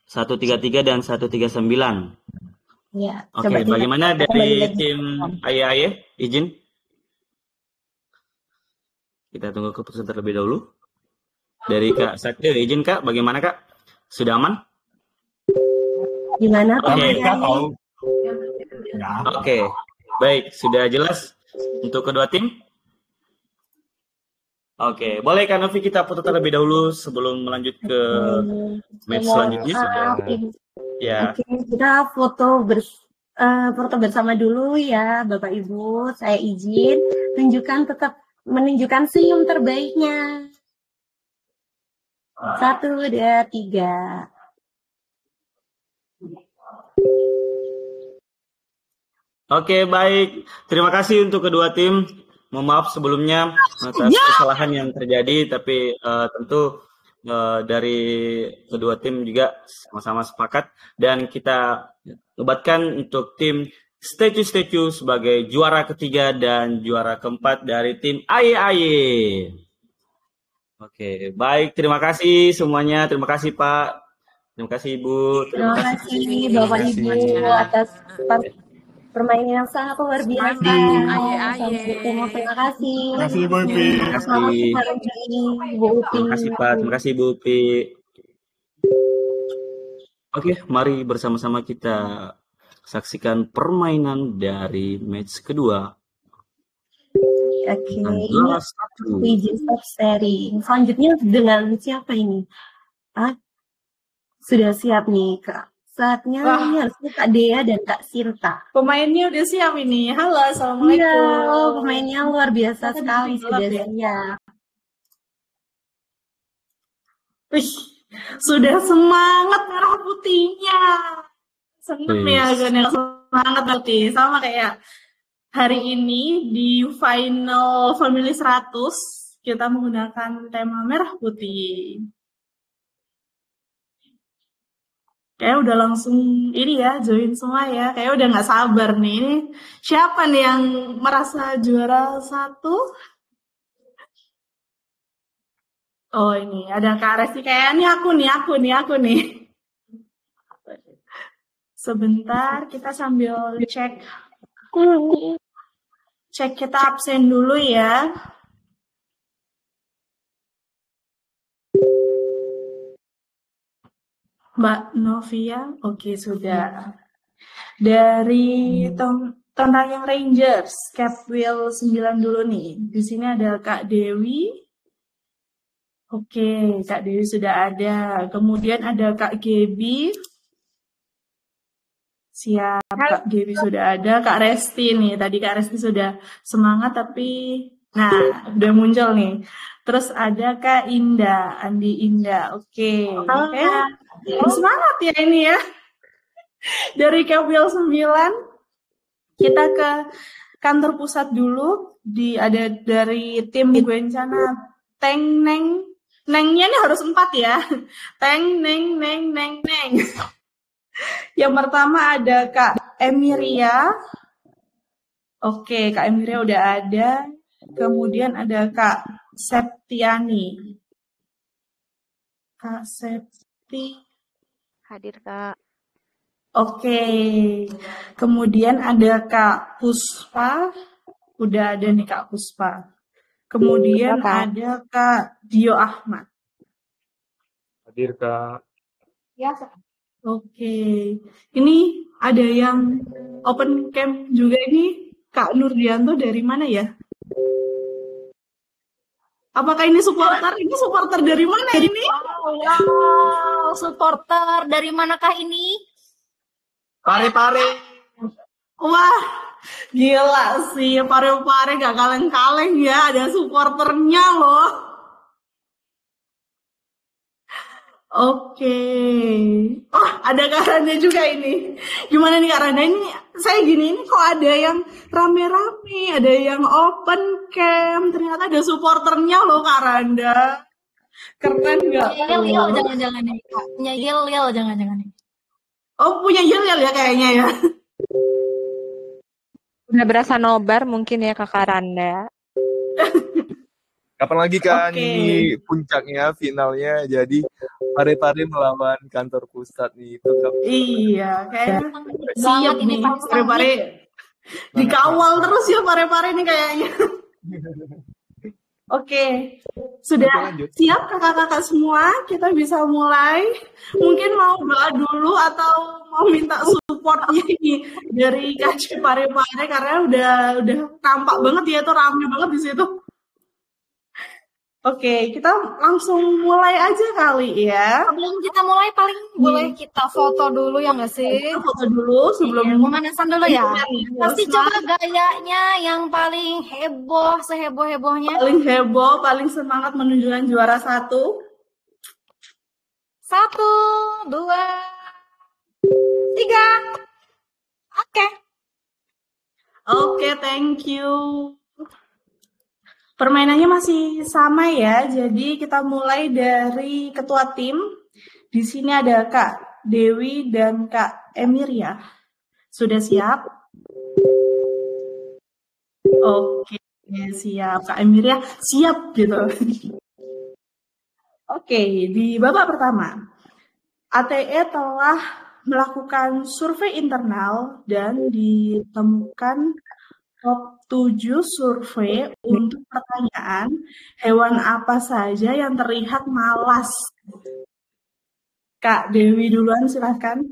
133 dan 139. Ya, Oke, coba kita bagaimana kembali dari lagi. tim Ayah? Izin. Kita tunggu keputusan terlebih dahulu. Dari Kak Sakti, izin Kak, bagaimana Kak? Sudah aman? Gimana Kak? Oke. Kita tahu. Ya. Oke, baik, sudah jelas untuk kedua tim. Oke, boleh Kak Novi kita foto terlebih dahulu sebelum melanjut ke match selanjutnya? Ya. Oke, kita foto bersama dulu ya Bapak Ibu. Saya izin tetap menunjukkan senyum terbaiknya. 1, 2, 3. Oke, baik. Terima kasih untuk kedua tim. Mohon maaf sebelumnya atas kesalahan yang terjadi, tapi tentu dari kedua tim juga sama-sama sepakat dan kita nobatkan untuk tim Statue sebagai juara ketiga dan juara keempat dari tim Aye. Oke, baik. Terima kasih semuanya. Terima kasih Pak. Terima kasih Ibu. Terima kasih Bapak Ibu atas permainan yang sangat luar biasa. Tim Sama aye-aye. Terima kasih. Terima kasih Bu Upi. Terima Terima kasih kasih. Kak Regi, Bu Upi. Terima kasih Pak, terima kasih Bu Upi. Oke, mari bersama-sama kita saksikan permainan dari match kedua. Oke, Dan ini juara satu. Legends of Sharing. Selanjutnya dengan siapa ini? Sudah siap nih Kak. Saatnya Wah. ini harusnya Kak Dea dan Kak Sinta. Pemainnya udah siap ini. Halo, Iya, assalamualaikum. pemainnya luar biasa Ternyata sekali di sudah gelap ya. siap. Wih, sudah semangat merah putihnya. Seneng Wih. ya Gan yang semangat nanti. Sama kayak hari ini di final Family 100 kita menggunakan tema merah putih. Kayak udah langsung ini ya, join semua ya. Kayak udah nggak sabar nih. Ini siapa nih yang merasa juara 1? Oh ini ada Kak Resti. Kayaknya aku nih. Sebentar kita sambil cek kita absen dulu ya. Mbak Novia, oke sudah. Dari Tonrayang Rangers, Capwheel 9 dulu nih. Di sini ada Kak Dewi. Oke, Kak Dewi sudah ada. Kemudian ada Kak Gebi. Siap, Kak Gebi sudah ada. Kak Resti nih, tadi Kak Resti sudah semangat tapi nah udah muncul nih. Terus ada Kak Indah, Andi Indah. Oke. Semangat ya ini ya. Dari Capwheel 9 kita ke kantor pusat dulu. Ada dari tim Gwencana Teng Neng. Nengnya ini harus 4 ya. Teng Neng Neng Neng Neng. Yang pertama ada Kak Emiria. Oke, Kak Emiria udah ada. Kemudian ada Kak Septiani. Kak Septi. Hadir, Kak. Oke. Kemudian ada Kak Puspa. Udah ada nih Kak Puspa. Kemudian ada Kak Dio Ahmad. Hadir Kak. Ya, Oke. Ini ada yang open camp juga ini. Kak Nurdianto dari mana ya? Apakah ini supporter? Ini supporter dari mana ini? Wow, supporter dari manakah ini? Pare-pare. Wah, gila sih. Pare-pare gak kaleng-kaleng ya. Ada supporternya loh. Oke. Oh, ada Kak Randa juga ini. Gimana nih Kak Randa? Ini saya gini, ini kok ada yang rame-rame, ada yang open camp. Ternyata ada supporternya loh Kak Randa. Keren gak? Yel, jangan-jangan nih. Punya Yel, jangan-jangan nih. Oh, punya Yel ya kayaknya ya. Udah berasa nobar mungkin ya Kakak Randa. Kapan lagi kan Oke. ini puncaknya finalnya, jadi Pare-Pare melawan kantor pusat nih itu kan. Iya, kayaknya siap Banget ini nih. pasti. Pare-pare dikawal terus ya Pare-Pare nih kayaknya. Oke, sudah Lanjut. siap kakak-kakak semua? Kita bisa mulai. Mungkin mau doa dulu atau mau minta supportnya nih dari KC Pare-Pare karena udah tampak banget ya, itu rame banget di situ. Oke, kita langsung mulai aja kali ya. Sebelum kita mulai paling boleh kita foto dulu ya nggak sih? Kita foto dulu sebelum Iya, pemanasan dulu ya. Pasti Nah, coba gayanya yang paling heboh, seheboh-hebohnya. paling heboh, paling semangat menunjukkan juara 1. 1, 2, 3. Oke. Oke, thank you. Permainannya masih sama ya, jadi kita mulai dari ketua tim. Di sini ada Kak Dewi dan Kak Emiria. Sudah siap? Oke, siap. Kak Emiria siap gitu. Oke, di babak pertama, ATE telah melakukan survei internal dan ditemukan top 7 survei untuk pertanyaan hewan apa saja yang terlihat malas. Kak Dewi duluan silahkan.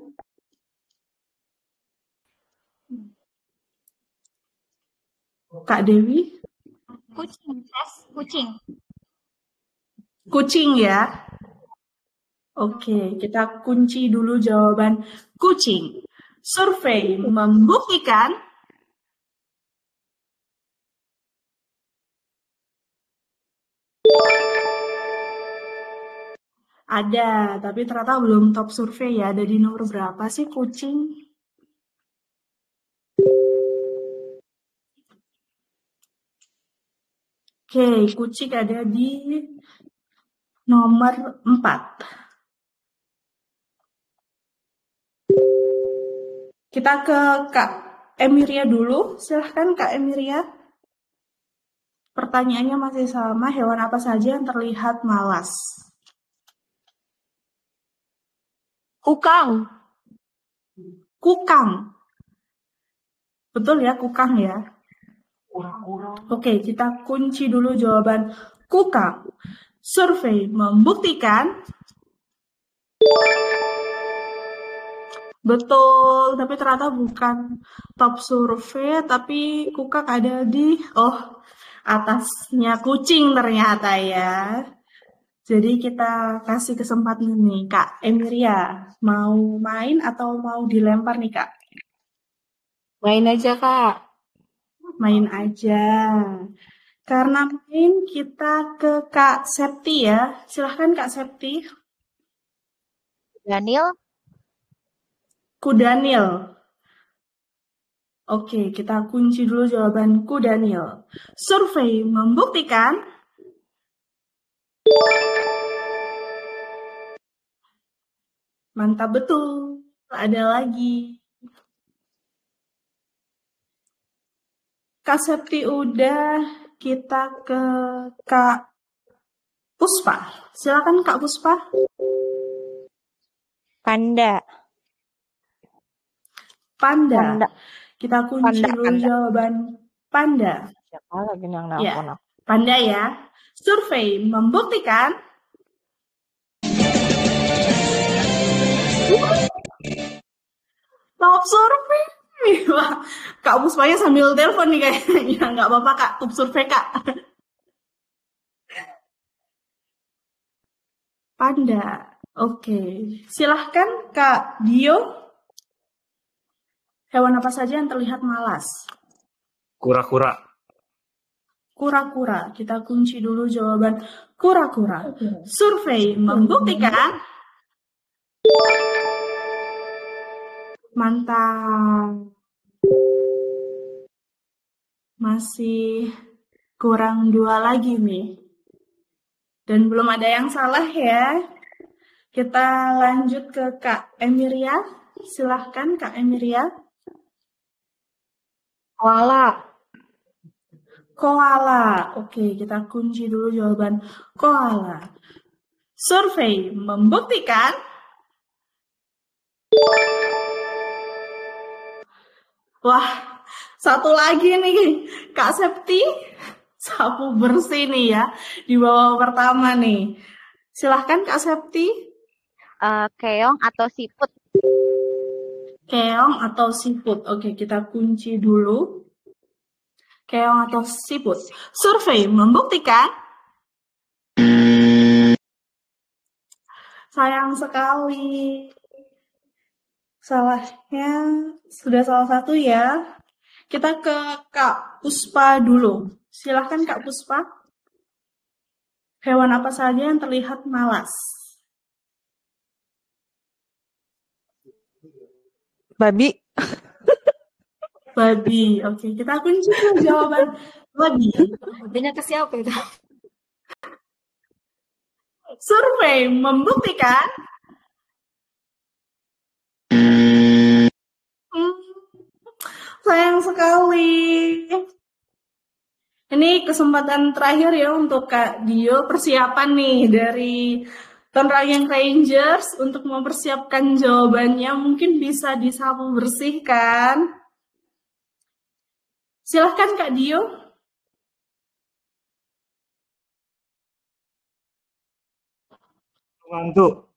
Kak Dewi? Kucing, kucing. Kucing ya? Oke, kita kunci dulu jawaban kucing. Survei membuktikan ada, tapi ternyata belum top survei ya. Ada di nomor berapa sih kucing? Oke, kucing ada di nomor 4. Kita ke Kak Emiria dulu. Silahkan Kak Emiria. Pertanyaannya masih sama, hewan apa saja yang terlihat malas? Kukang. Kukang. Betul ya, kukang ya? Oke, kita kunci dulu jawaban kukang. Survei membuktikan betul, tapi ternyata bukan top survei, tapi kukang ada di atasnya kucing ternyata ya. Jadi kita kasih kesempatan nih, Kak Emiria. Mau main atau mau dilempar nih, Kak? Main aja, Kak. Main aja. Karena main, kita ke Kak Septi ya. Silahkan Kak Septi. Daniel, Kudanil. Oke, kita kunci dulu jawaban Kudanil. Survei membuktikan mantap betul. Ada lagi. Kak Septi udah, kita ke Kak Puspa. Silakan Kak Puspa. Panda. Panda. Kita kunci Panda, dulu panda. jawaban panda. Siapa lagi yang Ya, nelfon aku? panda ya. Survei membuktikan top survei. Wah, Kak Puspanya sambil telepon nih kayaknya. Nggak apa-apa Kak, top survei Kak. Panda. Oke, silahkan Kak Dio. Hewan apa saja yang terlihat malas? Kura-kura. Kura-kura. Kita kunci dulu jawaban kura-kura. Survei membuktikan mantap. Masih kurang 2 lagi nih. Dan belum ada yang salah ya. Kita lanjut ke Kak Emiria. Silahkan Kak Emiria. Koala. Koala. Oke, kita kunci dulu jawaban koala. Survei membuktikan wah, satu lagi nih Kak Septi. Sapu bersih nih ya di bawah pertama nih. Silahkan Kak Septi. keong atau siput? Keong atau siput? Oke, kita kunci dulu. Keong atau siput? Survei membuktikan sayang sekali. Salahnya sudah salah satu ya. Kita ke Kak Puspa dulu. Silahkan Kak Puspa. Hewan apa saja yang terlihat malas? Babi. Babi. Oke, kita kunci jawaban babi. Babinya ke siapa itu? Survei membuktikan sayang sekali. Ini kesempatan terakhir ya untuk Kak Dio, persiapan nih dari Tonrayang Rangers untuk mempersiapkan jawabannya mungkin bisa disapu bersihkan. Silahkan Kak Dio. Hantu.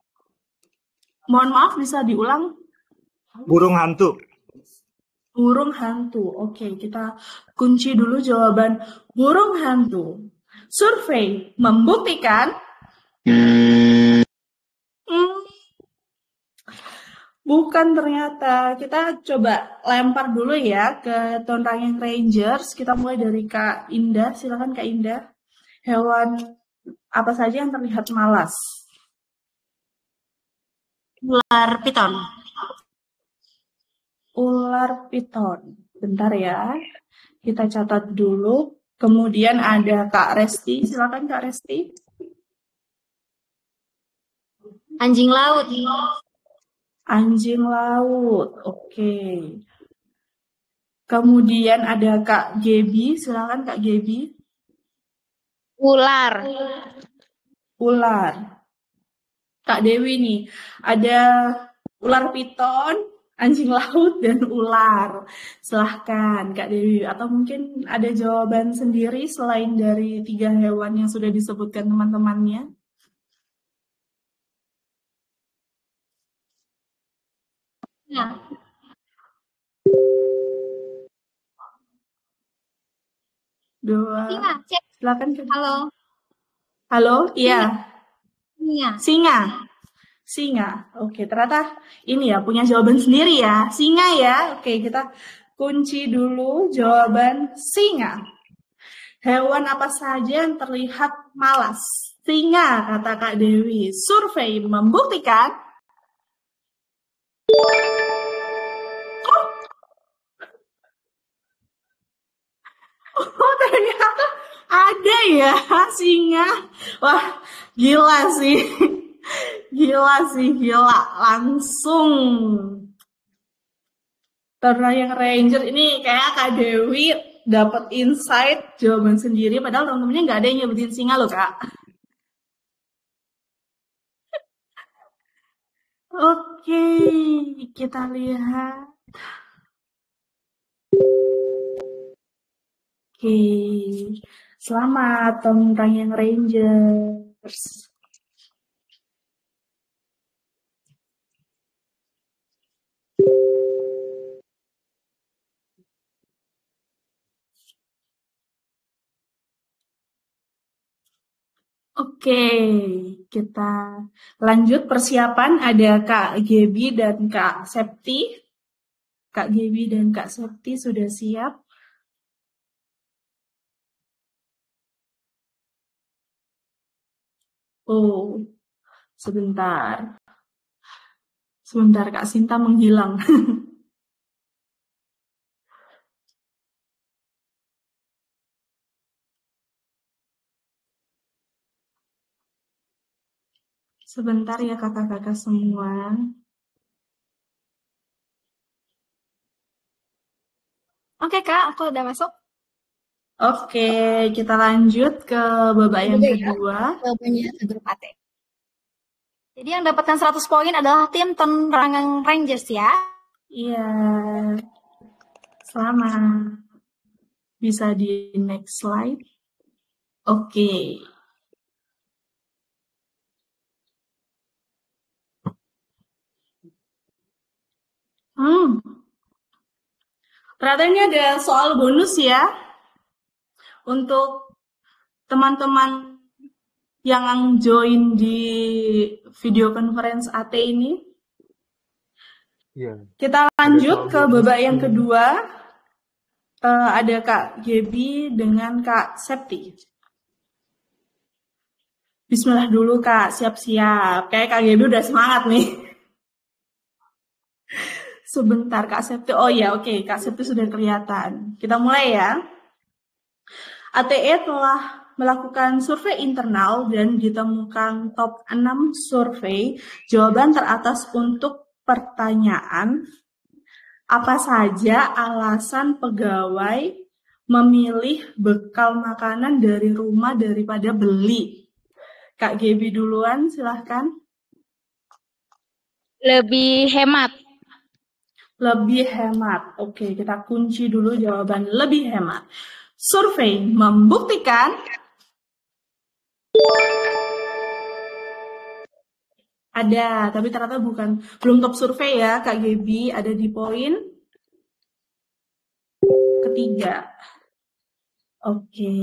Mohon maaf bisa diulang. Burung hantu. Burung hantu. Oke, kita kunci dulu jawaban burung hantu. Survei membuktikan bukan ternyata. Kita coba lempar dulu ya ke Tonrayang Rangers. Kita mulai dari Kak Indah. Silakan Kak Indah. Hewan apa saja yang terlihat malas? Ular piton. Ular piton. Bentar ya. Kita catat dulu. Kemudian ada Kak Resti. Silakan Kak Resti. Anjing laut. Anjing laut. Oke. Kemudian ada Kak Gebi. Silakan Kak Gebi. Ular. Ular. Kak Dewi nih. Ada ular piton, anjing laut, dan ular. Silahkan Kak Dewi. Atau mungkin ada jawaban sendiri selain dari 3 hewan yang sudah disebutkan teman-temannya. Ya. Dua. Singa, cek. Silakan. Halo. Halo, iya. Singa. Singa. Singa. Oke, ternyata ini ya punya jawaban sendiri ya. Singa ya. Oke, kita kunci dulu jawaban singa. Hewan apa saja yang terlihat malas? Singa, kata Kak Dewi. Survei membuktikan oh, ternyata ada ya singa. Wah, gila sih. Gila. Langsung. Tonrayang Ranger ini kayak Kak Dewi dapat insight jawaban sendiri. Padahal temen-temennya nggak ada yang nyebutin singa loh, Kak. Oke, kita lihat. Oke, selamat Tonrayang Rangers. Oke, kita lanjut persiapan. Ada Kak Gebi dan Kak Septi. Kak Gebi dan Kak Septi sudah siap. Oh, sebentar. Sebentar, Kak Sinta menghilang. Sebentar ya kakak-kakak semua. Oke Kak, aku udah masuk. Oke, kita lanjut ke babak yang kedua. Babaknya ke grup AT. Jadi yang dapatkan 100 poin adalah tim Tonrayang Rangers ya. Iya. Selamat. Bisa di next slide. Oke. Ternyata ini ada soal bonus ya. Untuk teman-teman yang join di video conference AT ini. Iya. Kita lanjut ke babak yang kedua. Ada Kak Gebi dengan Kak Septi. Bismillah dulu Kak, siap-siap. Kayak Kak Gebi udah semangat nih. Sebentar Kak Septi. Oh ya, oke. Kak Septi sudah kelihatan. Kita mulai ya. ATE telah melakukan survei internal dan ditemukan top 6 survei jawaban teratas untuk pertanyaan apa saja alasan pegawai memilih bekal makanan dari rumah daripada beli. Kak Gaby duluan, silahkan. Lebih hemat. Lebih hemat. Oke, kita kunci dulu jawaban lebih hemat. Survei membuktikan ada, tapi ternyata belum top survei ya, Kak Gaby. Ada di poin ketiga. Oke.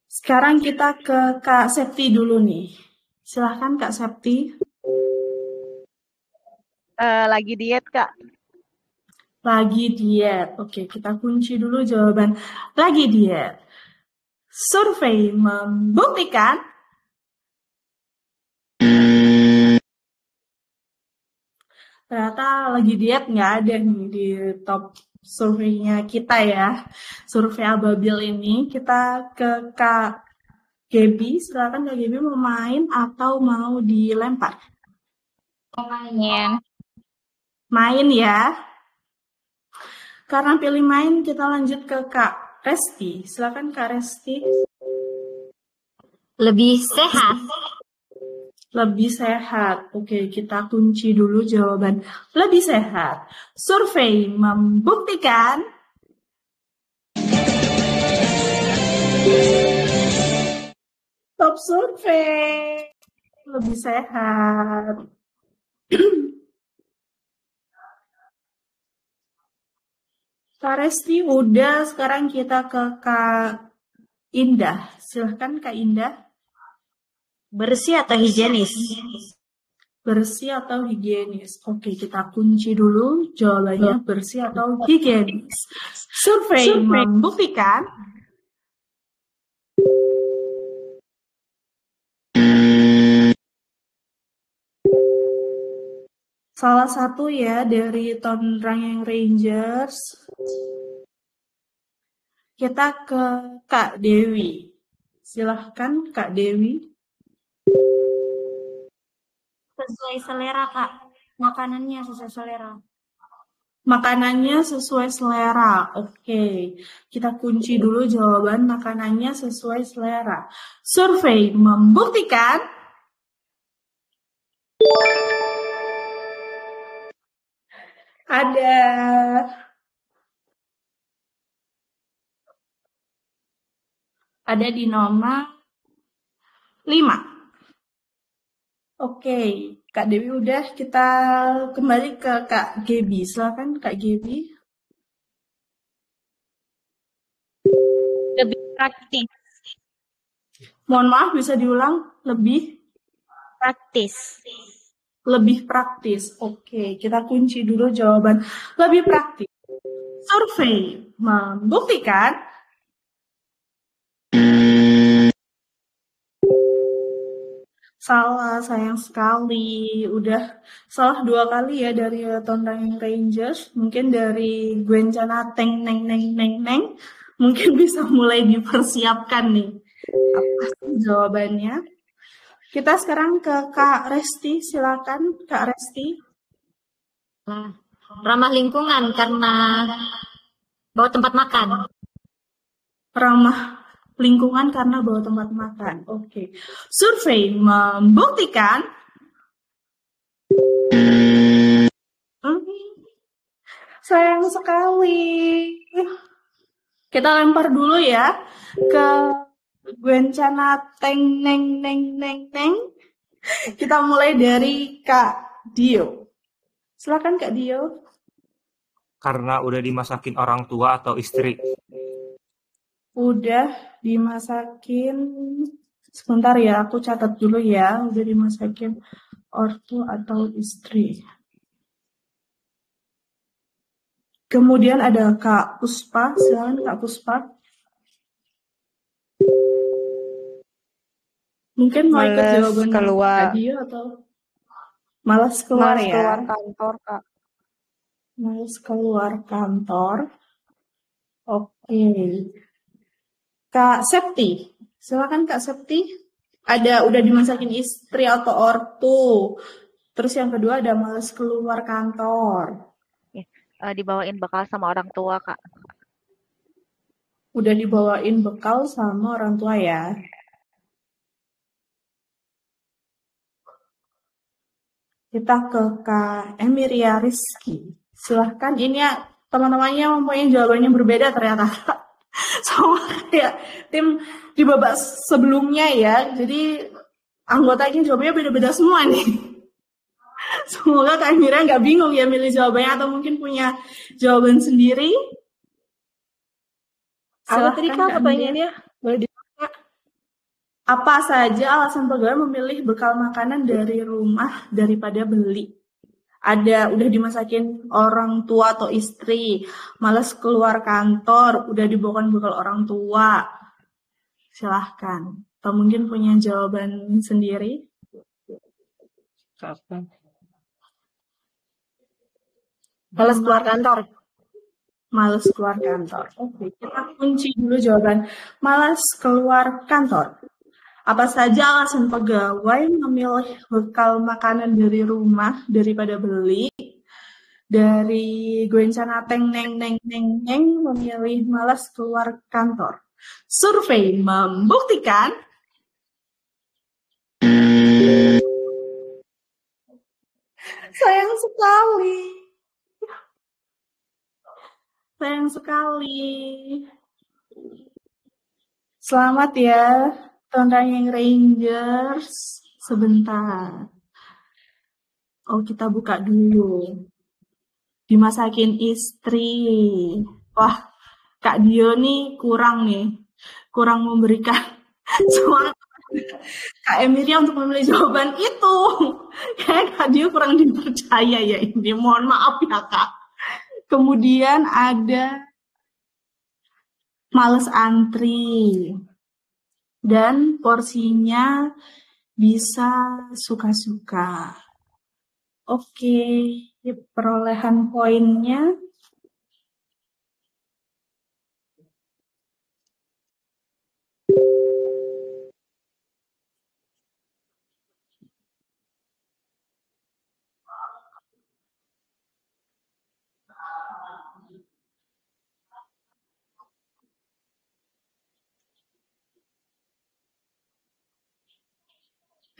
Sekarang kita ke Kak Septi dulu nih. Silahkan Kak Septi. Lagi diet, Kak. Lagi diet. Oke, kita kunci dulu jawaban lagi diet. Survei membuktikan ternyata lagi diet nggak ada nih di top surveinya kita ya. Survei Ababil ini kita ke Kak Gaby. Silakan Kak Gaby mau main atau mau dilempar? Main. Main ya. Karena pilih main, kita lanjut ke Kak Resti. Silakan Kak Resti. Lebih sehat. Lebih sehat. Oke, kita kunci dulu jawaban lebih sehat. Survei membuktikan top survei lebih sehat. Kak Resti udah, sekarang kita ke Kak Indah. Silahkan Kak Indah. Bersih atau higienis? Bersih atau higienis? Oke, kita kunci dulu jawabannya bersih atau higienis. Survei membuktikan salah satu ya dari Tonrang Rangers. Kita ke Kak Dewi. Silahkan Kak Dewi. Sesuai selera, Kak. Makanannya sesuai selera. Makanannya sesuai selera. Oke, kita kunci dulu jawaban makanannya sesuai selera. Survei membuktikan ada di nomor 5. Oke, Kak Dewi udah, kita kembali ke Kak Gaby. Silakan Kak Gaby. Lebih praktis. Mohon maaf, bisa diulang? Lebih Praktis. lebih praktis. Oke, kita kunci dulu jawaban lebih praktis. Survei membuktikan salah, sayang sekali. Udah salah 2 kali ya dari Tonrang Rangers. Mungkin dari Gwencana Teng Neng Neng Neng Neng. Mungkin bisa mulai dipersiapkan nih. Apa sih jawabannya? Kita sekarang ke Kak Resti. Silakan Kak Resti. Ramah lingkungan karena bawa tempat makan. Ramah lingkungan karena bawa tempat makan. Oke. Survei membuktikan sayang sekali. Kita lempar dulu ya ke Gwencana Teng Neng Neng Neng Neng. Kita mulai dari Kak Dio. Silakan Kak Dio. Karena udah dimasakin orang tua atau istri. Udah dimasakin. Sebentar ya, aku catat dulu ya. Udah dimasakin ortu atau istri. Kemudian ada Kak Puspa. Silakan Kak Puspa. Mungkin mau ikut Males jawaban keluar. Kak Dio atau malas keluar Males ya? keluar kantor, Kak. Males keluar kantor. Oke. Kak Septi. Silakan Kak Septi. Udah dimasakin istri atau ortu. Terus yang kedua ada males keluar kantor. Dibawain bekal sama orang tua, Kak. Udah dibawain bekal sama orang tua ya. Kita ke Kak Emiria Rizky. Silahkan, ini ya teman-temannya mempunyai jawabannya berbeda ternyata. Sama kayak tim di babak sebelumnya ya. Jadi anggotanya jawabnya beda-beda semua nih. Semoga Kak Emiria nggak bingung ya milih jawabannya atau mungkin punya jawaban sendiri. Apa tadi Silahkan Kak Kak pertanyaannya? Emiria. Boleh dibuka? Apa saja alasan pegawai memilih bekal makanan dari rumah daripada beli? Ada udah dimasakin orang tua atau istri, males keluar kantor, udah dibawakan bekal orang tua. Silahkan. Atau mungkin punya jawaban sendiri? Kapan? Males keluar kantor. Males keluar kantor. Oke, kita kunci dulu jawaban. Males keluar kantor. Apa saja alasan pegawai memilih bekal makanan dari rumah daripada beli? Dari Gwencana Teng Neng Neng Neng Neng memilih malas keluar kantor. Survei membuktikan sayang sekali. Sayang sekali. Selamat ya, Tonrangeng Rangers. Sebentar. Oh, kita buka dulu. Dimasakin istri. Wah, Kak Dio nih kurang memberikan semangat Kak Emiria untuk memilih jawaban itu. Kayak Kak Dio kurang dipercaya ya ini. Mohon maaf ya Kak. Kemudian ada males antri. Dan porsinya bisa suka-suka. Oke, perolehan poinnya.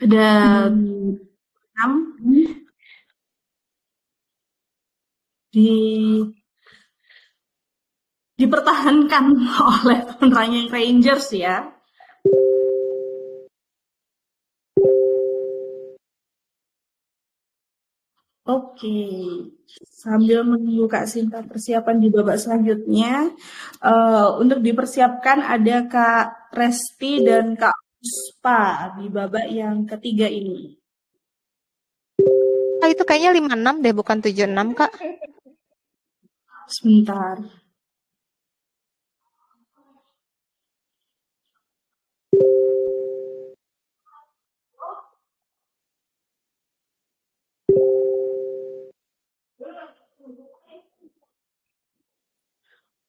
Ada 6 dipertahankan oleh Tonrangeng Rangers ya. Oke, sambil menunggu Kak Sinta persiapan di babak selanjutnya, untuk dipersiapkan ada Kak Resti dan Kak Puspa di babak yang ketiga ini. Itu kayaknya 56 deh, bukan 76 Kak. Sebentar.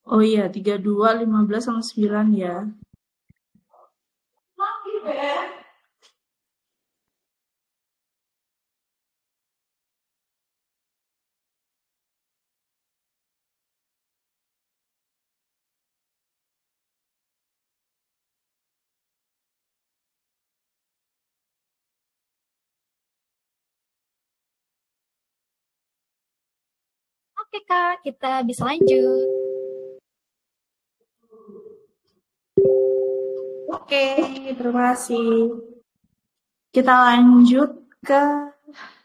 Oh iya, 32, 15 sama 9 ya. Oke Kak, kita bisa lanjut. Oke, terima kasih. Kita lanjut ke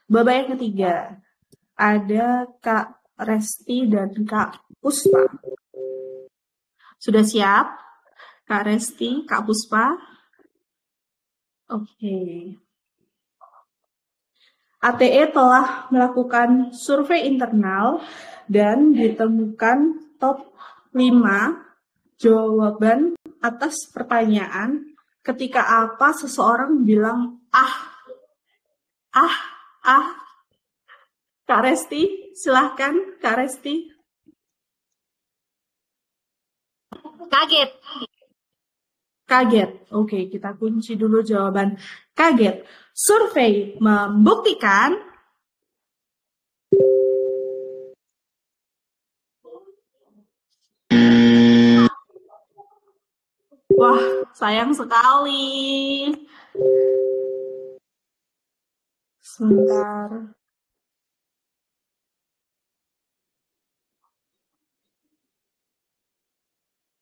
babak yang ketiga. Ada Kak Resti dan Kak Puspa. Sudah siap? Kak Resti, Kak Puspa? Oke. ATE telah melakukan survei internal dan ditemukan top 5 jawaban atas pertanyaan ketika apa seseorang bilang ah. Kak Resti, silahkan Kak Resti. Kaget. Kaget. Oke, kita kunci dulu jawaban kaget. Survei membuktikan Wah, sayang sekali. Sebentar.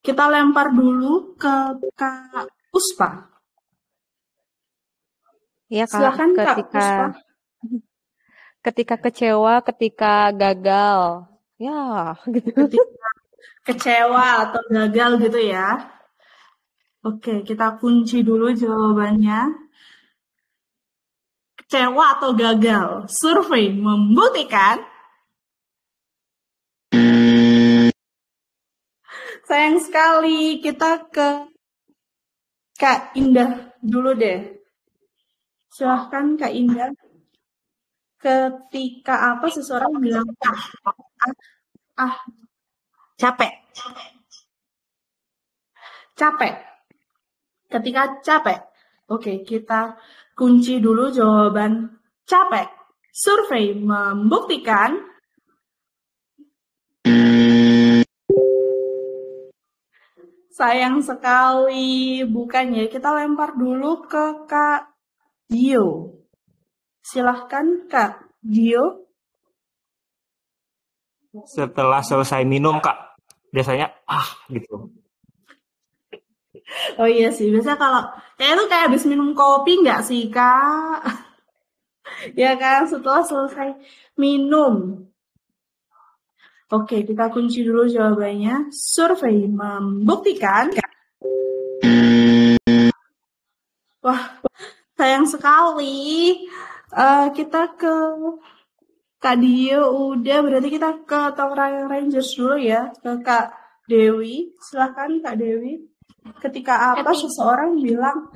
Kita lempar dulu ke Kak Puspa. Iya Kak, Silakan Kak ketika Puspa. ketika kecewa, ketika gagal. Ya, gitu. Ketika kecewa atau gagal gitu ya. Oke, kita kunci dulu jawabannya. Kecewa atau gagal? Survei membuktikan. Sayang sekali, kita ke Kak Indah dulu deh. Silahkan Kak Indah. Ketika apa seseorang bilang Capek. capek. Ketika capek. Oke, kita kunci dulu jawaban capek. Survei membuktikan. Sayang sekali, bukan ya. Kita lempar dulu ke Kak Dio. Silahkan Kak Dio. Setelah selesai minum, Kak, biasanya gitu. Oh iya sih, biasanya kalau itu kayak habis minum kopi nggak sih Kak? Ya kan, setelah selesai minum. Oke, kita kunci dulu jawabannya. Survei membuktikan. Wah, sayang sekali. Kita ke Kak Dio udah, berarti kita ke Tongkrong Rangers dulu ya. Ke Kak Dewi. Silahkan Kak Dewi. Ketika apa seseorang bilang,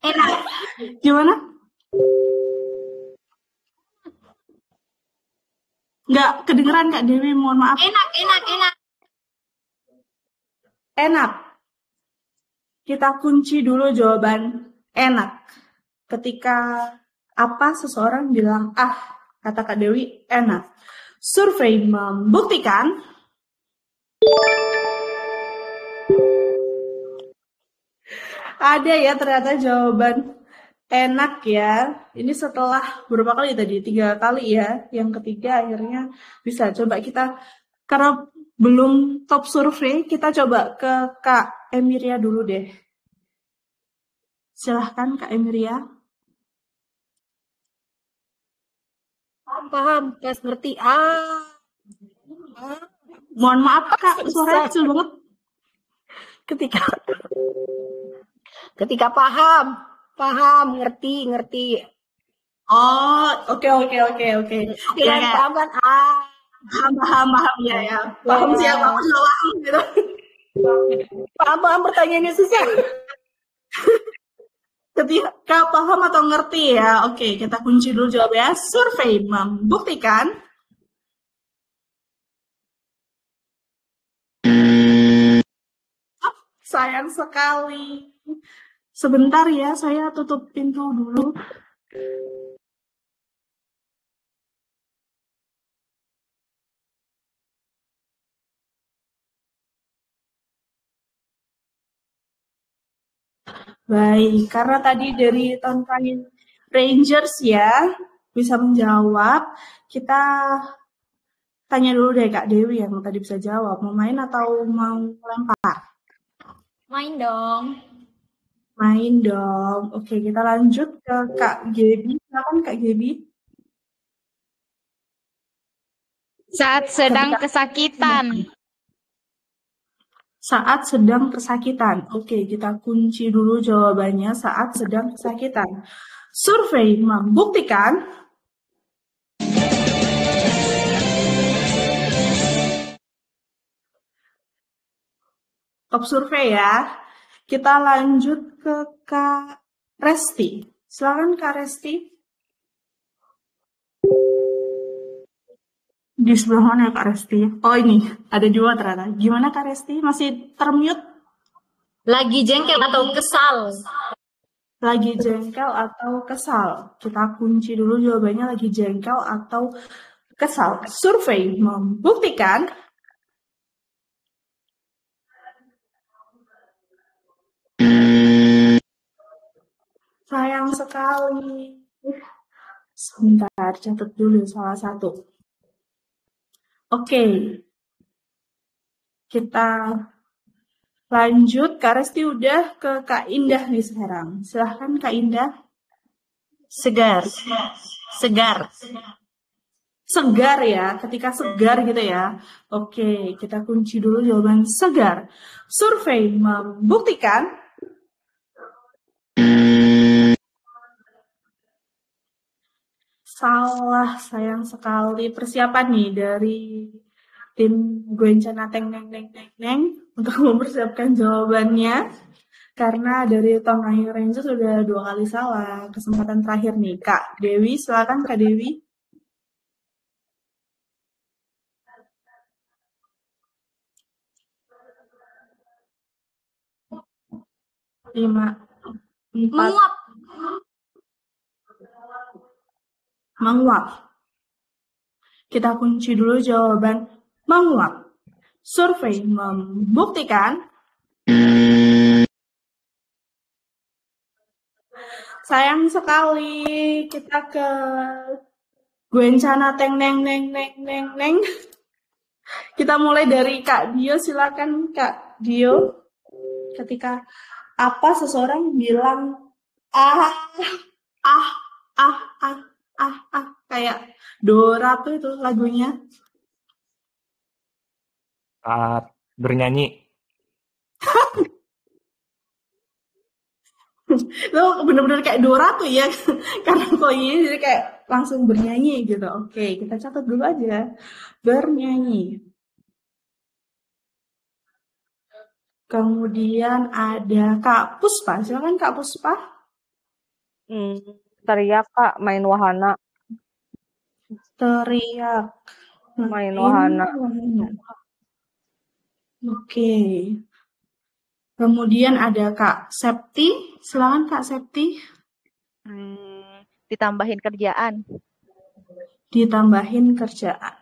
Enak. Gimana? Nggak kedengeran Kak Dewi, mohon maaf. Enak. Enak. Kita kunci dulu jawaban enak. Ketika apa seseorang bilang kata Kak Dewi enak. Survei membuktikan. Ada ya ternyata jawaban enak ya. Ini setelah berapa kali tadi? 3 kali ya. Yang ketiga akhirnya bisa. Coba kita, karena belum top survei, kita coba ke Kak Emiria dulu deh. Silahkan Kak Emiria. Paham, pas ngerti. Mohon maaf Kak, suaranya kecil banget. Ketika paham, ngerti. Oh, oke. Kira paham kan? Paham ya. Paham siapa? Aku juga paham gitu. Paham pertanyaannya susah. Ketika paham atau ngerti ya. Oke, kita kunci dulu jawabnya. Survei membuktikan. Sayang sekali. Sebentar ya, saya tutup pintu dulu. Baik, karena tadi dari Tongkrong Rangers ya bisa menjawab, kita tanya dulu deh Kak Dewi yang tadi bisa jawab. Mau main atau mau lempar? Main dong. Main dong. Oke, kita lanjut ke Kak Gebi. Silakan Kak Gebi. Saat sedang kesakitan. Saat sedang kesakitan. Oke, kita kunci dulu jawabannya saat sedang kesakitan. Survei membuktikan. Top survei ya. Kita lanjut ke Kak Resti. Silakan Kak Resti. Di sebelah mana ya Kak Resti? Oh ini, ada dua ternyata. Gimana Kak Resti? Masih termute? Lagi jengkel atau kesal? Lagi jengkel atau kesal? Kita kunci dulu jawabannya lagi jengkel atau kesal. Survei membuktikan. Sayang sekali. Sebentar, catat dulu salah satu. Oke. Kita lanjut. Kak Resti udah ke Kak Indah nih sekarang. Silahkan Kak Indah. Segar. Segar. Segar ya, ketika segar gitu ya. Oke, kita kunci dulu jawaban segar. Survei membuktikan salah, sayang sekali. Persiapan nih dari tim Gwencana Teng Neng Neng Neng Neng untuk mempersiapkan jawabannya. Karena dari Tongai Rangers sudah 2 kali salah. Kesempatan terakhir nih, Kak Dewi. Silakan Kak Dewi. Lima, 4, Menguap. menguap. Kita kunci dulu jawaban menguap. Survei membuktikan sayang sekali kita ke Gwencana Teng Neng Neng Neng Neng Neng. Kita mulai dari Kak Dio, silakan Kak Dio. Ketika apa seseorang bilang ah kayak Dora tuh itu lagunya. Saat bernyanyi. Lo bener-bener kayak Dora tuh ya. Karena pokoknya jadi kayak langsung bernyanyi gitu. Oke, kita catat dulu aja. Bernyanyi. Kemudian ada Kak Puspa. Silakan Kak Puspa. Teriak Kak, main wahana. Teriak. Main wahana. Oke. Kemudian ada Kak Septi. Silakan Kak Septi. Ditambahin kerjaan. Ditambahin kerjaan.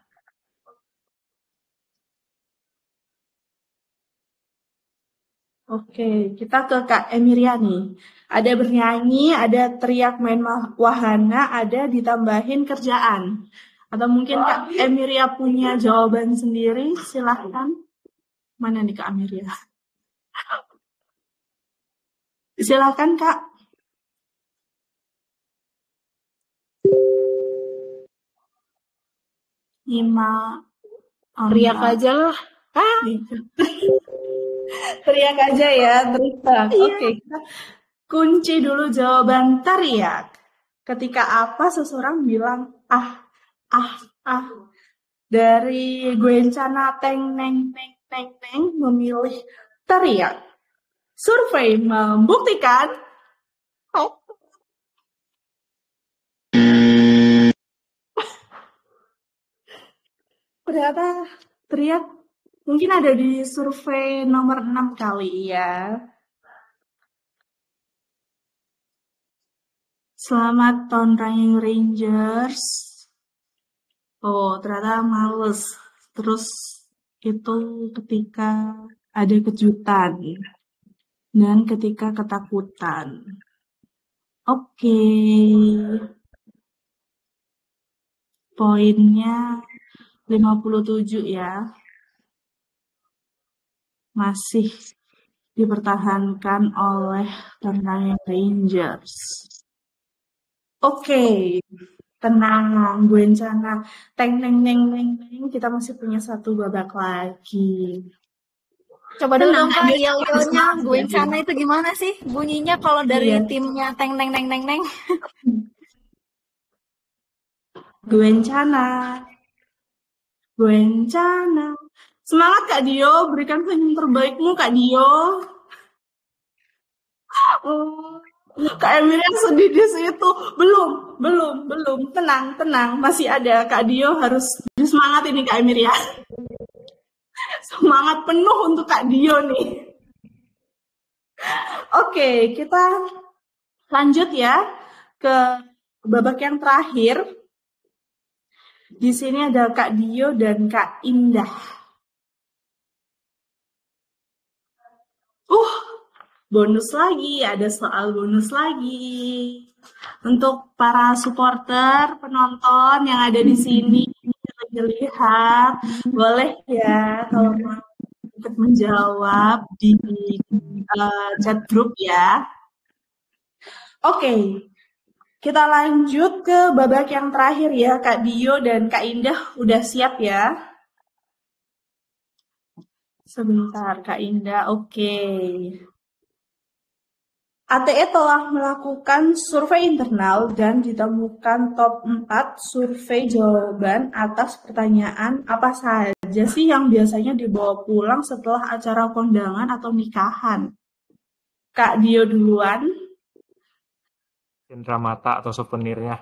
Oke, kita ke Kak Emiria nih. Ada bernyanyi, ada teriak main wahana, ada ditambahin kerjaan. Atau mungkin Kak Emiria punya jawaban sendiri, silahkan. Mana nih Kak Emiria? Silahkan Kak. Teriak aja lah. Teriak aja ya, teriak. Oke, kita kunci dulu jawaban teriak. Ketika apa seseorang bilang dari Gwencana Teng Neng Neng Neng Neng memilih teriak. Survei membuktikan ternyata teriak mungkin ada di survei nomor 6 kali ya. Selamat tahun Ranging Rangers. Oh, ternyata males. Terus itu ketika ada kejutan dan ketika ketakutan. Oke. Poinnya 57 ya. Masih dipertahankan oleh Ranging Rangers. Oke, tenang, Gwencana Teng Neng Neng Neng Neng, kita masih punya 1 babak lagi. Coba dulu dong Kak, yel-yelnya Gwencana itu gimana sih bunyinya kalau dari timnya Teng Neng Neng Neng Neng? Gwencana. Gwencana. Semangat Kak Dio, berikan senyum terbaikmu Kak Dio. Kak Emilia sedih di situ. Belum. Tenang. Masih ada. Kak Dio harus semangat ini Kak Emilia. Semangat penuh untuk Kak Dio nih. Oke, kita lanjut ya ke babak yang terakhir. Di sini ada Kak Dio dan Kak Indah. bonus lagi, ada soal bonus lagi. Untuk para supporter, penonton yang ada di sini, lagi lihat, boleh ya kalau mau ikut menjawab di chat grup ya. Oke, kita lanjut ke babak yang terakhir ya, Kak Dio dan Kak Indah udah siap ya? Sebentar, Kak Indah. Oke. ATE telah melakukan survei internal dan ditemukan top 4 survei jawaban atas pertanyaan apa saja sih yang biasanya dibawa pulang setelah acara kondangan atau nikahan. Kak Dio duluan. Cendramata atau souvenirnya.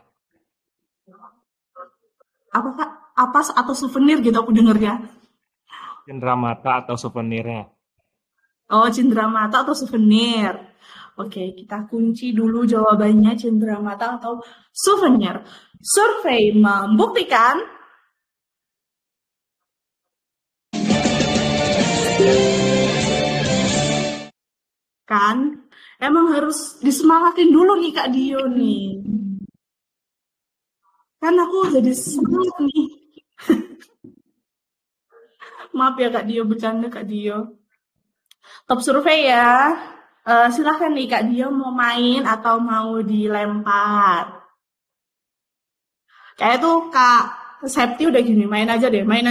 Apa Kak? Apa atau souvenir gitu aku dengernya. Cendramata atau souvenirnya. Oh, cendramata atau souvenir. Oke, kita kunci dulu jawabannya cendramata atau souvenir. Survei membuktikan kan emang harus disemangatin dulu nih Kak Dio nih. Kan aku jadi semangat nih. Maaf ya Kak Dio, bercanda Kak Dio. Top survei ya. Silahkan nih Kak Dio mau main atau mau dilempar. Kayak tuh Kak Septi udah gini, main aja deh. Main.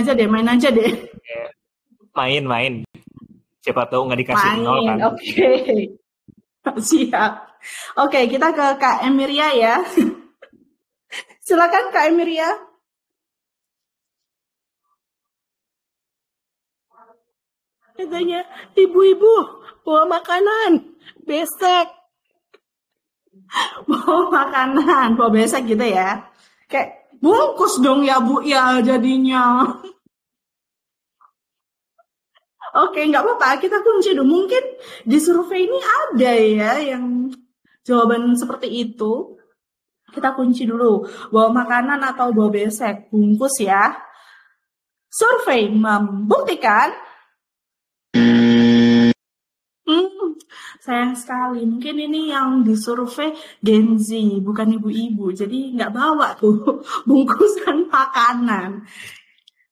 Siapa tahu nggak dikasih Main, nol kan. Oke. Siap. Oke, kita ke Kak Emiria ya. Silakan Kak Emiria. Katanya, ibu-ibu bawa makanan, besek. Bawa besek gitu ya. Kayak bungkus dong ya Bu ya jadinya. Oke, nggak apa-apa, kita kunci dulu. Mungkin di survei ini ada ya yang jawaban seperti itu. Kita kunci dulu, bawa makanan atau bawa besek, bungkus ya. Survei membuktikan sayang sekali, mungkin ini yang disurvei Gen Z, bukan ibu-ibu, jadi nggak bawa tuh bungkusan makanan.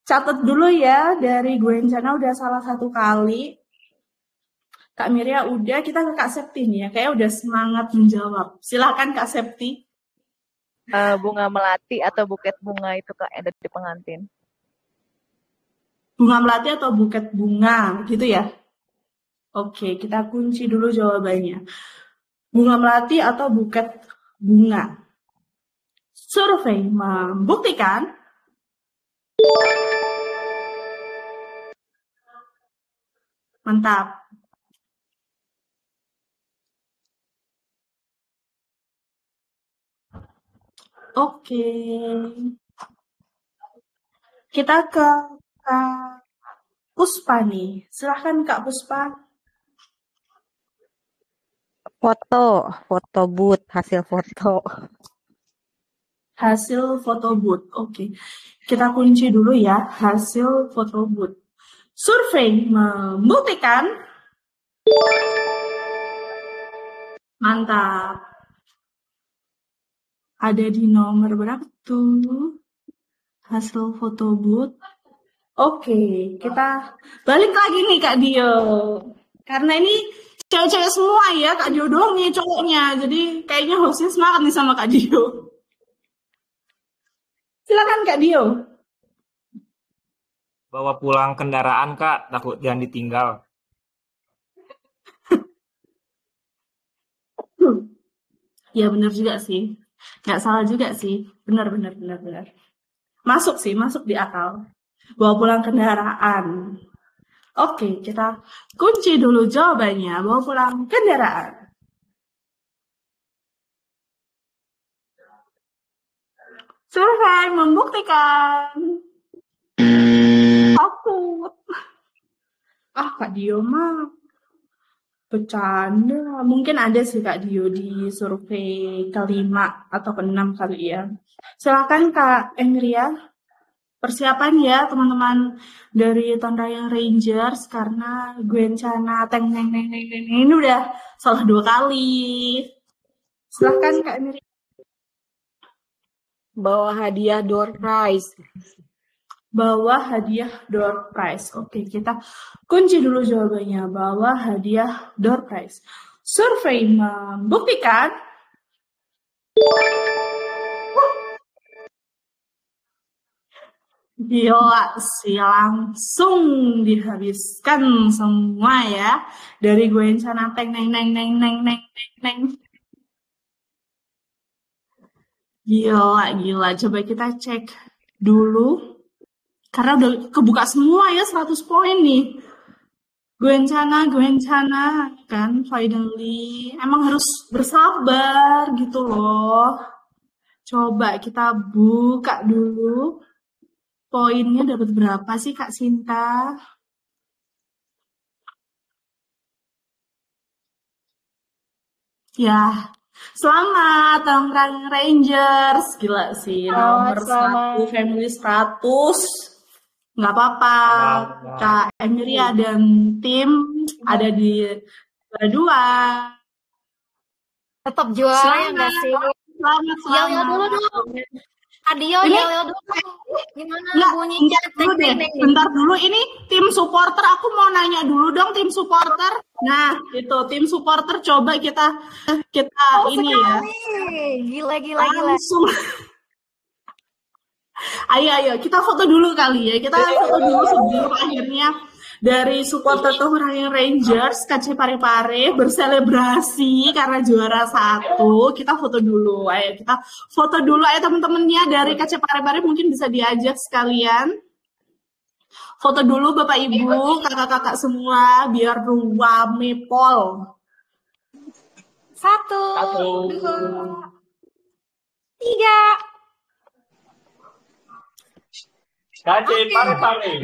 Catat dulu ya, dari Gwencana udah salah 1 kali. Kak Miria udah, kita ke Kak Septi nih ya, kayak udah semangat menjawab. Silakan Kak Septi. Bunga melati atau buket bunga itu Kak yang ada di pengantin. Bunga melati atau buket bunga, gitu ya? Oke, kita kunci dulu jawabannya. Bunga melati atau buket bunga. Survei membuktikan mantap. Oke. Kita ke Kak Puspa nih. Silahkan Kak Puspa. Foto booth, hasil foto. Hasil foto booth. Oke. Kita kunci dulu ya, hasil foto booth. Survei membuktikan mantap. Ada di nomor berapa tuh? Hasil foto booth. Oke, kita balik lagi nih Kak Dio. Karena ini cewek-cewek semua ya, Kak Dio doang nih cowoknya. Jadi kayaknya hostnya semangat nih sama Kak Dio. Silakan Kak Dio. Bawa pulang kendaraan Kak, takut jangan ditinggal. Ya benar juga sih. Nggak salah juga sih. Benar. Masuk di akal. Bawa pulang kendaraan. Oke, kita kunci dulu jawabannya. Bawa pulang kendaraan. Survei membuktikan. Takut. Kak Dio mah bercanda. Mungkin ada sih Kak Dio di survei ke-5 atau ke-6 kali ya. Silakan Kak Emiria. persiapan ya teman-teman dari Tonrayang Rangers karena Gwencana Teng Neng Neng Neng Neng ini udah salah 2 kali. Silahkan Kak Miri. Bawa hadiah door prize. Bawa hadiah door prize. Oke, kita kunci dulu jawabannya. Bawa hadiah door prize. Survei membuktikan gila sih, langsung dihabiskan semua ya. Dari Gwencana Teng Neng Neng Neng Neng Neng Neng Neng. Gila. Coba kita cek dulu. Karena udah kebuka semua ya 100 poin nih. Gwencana kan finally. Emang harus bersabar gitu loh. Coba kita buka dulu. Poinnya dapat berapa sih Kak Sinta? Ya, selamat Tangerang Rangers. Gila sih, nomor 1 family 100. Nggak apa-apa, Kak Emilia dan tim ada di juara 2. Tetap juara ya nggak sih? Selamat. Yel dulu dong. Adio, yel dulu. Gimana bunyinya? Bentar dulu, ini tim supporter. Aku mau nanya dulu dong, tim supporter. Nah, itu tim supporter coba kita ini sekali. Ya. Gila. Langsung. Ayo, kita foto dulu kali ya. Kita foto dulu sebelum akhirnya dari supporter Tonrayang Rangers KC Parepare berselebrasi karena juara 1. Kita foto dulu. Ayo kita foto dulu ayo teman-temannya dari KC Parepare mungkin bisa diajak sekalian. Foto dulu Bapak Ibu, kakak-kakak semua biar rame pol. 1, 2, 3. KC Parepare.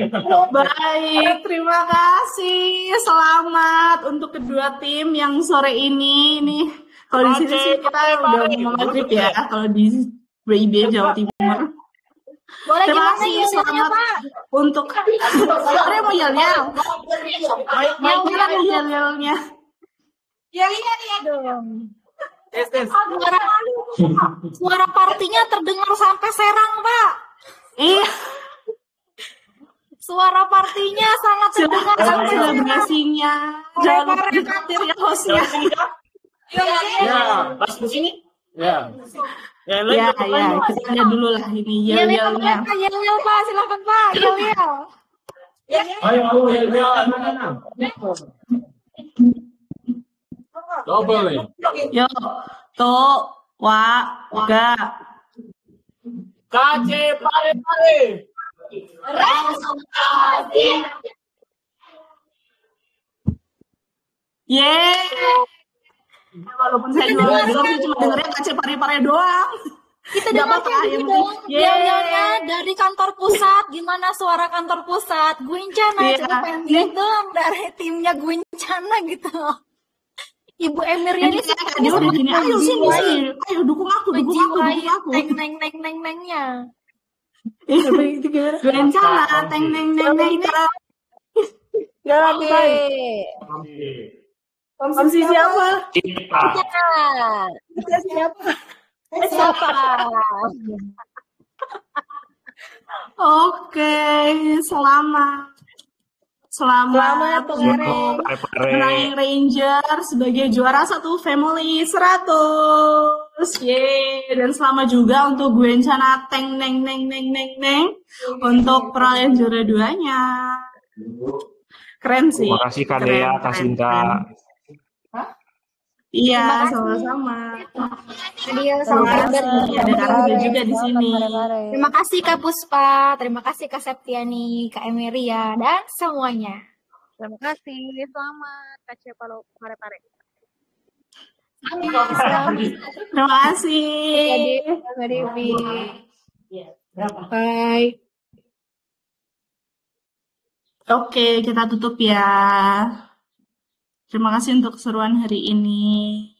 Baik, terima kasih. Selamat untuk kedua tim yang sore ini. Nih, kalau di sini sih kita udah mau maghrib ya. Kalau di WIB Jawa Timur. Boleh terima kasih. Selamat untuk. Sore mau yel-yel. Yel-yelnya. Yel-yel dong. Suara partinya terdengar sampai Serang, Pak. Iya. Suara partinya sangat terdengar sampai selebrasinya. Jangan lupa dikhawatir ya hostnya. Ya, pas di sini. Ya. Ya, kita lihat dulu lah ini yel-yelnya. Yel-yel Pak, silakan Pak, yel-yel. Ayo, yel-yel. Double nih. Yo, tuh, ga. KC Parepare. Walaupun saya cuma dengernya KC Parepare doang. Kita dengarkan dong yel-yelnya dari kantor pusat. Gimana suara kantor pusat? Gwencana, coba pengen lihat dong dari timnya Gwencana gitu. Ibu Emilia ini dia udah gini, ayo sini, ayo dukung aku. Neng-neng-neng-nengnya. Gwencana, teng-neng-neng-neng. Komisi siapa? Siapa? Oke, selamat untuk Tonrayang Rangers sebagai juara 1 family 100. Yeay, dan selamat juga untuk Gwencana Teng Neng Neng Neng Neng Neng untuk perolehan juara 2-nya. Keren sih. Terima kasih Kak Dea, Kak Sinta. Iya, sama-sama. Ada Karga juga di sini. Terima kasih Kak Puspa, terima kasih Kak Septiani, Kak Emeria, dan semuanya. Terima kasih. Selamat KC Parepare. Terima kasih. Mbak Devi. Bye. Oke, kita tutup ya. Terima kasih untuk keseruan hari ini.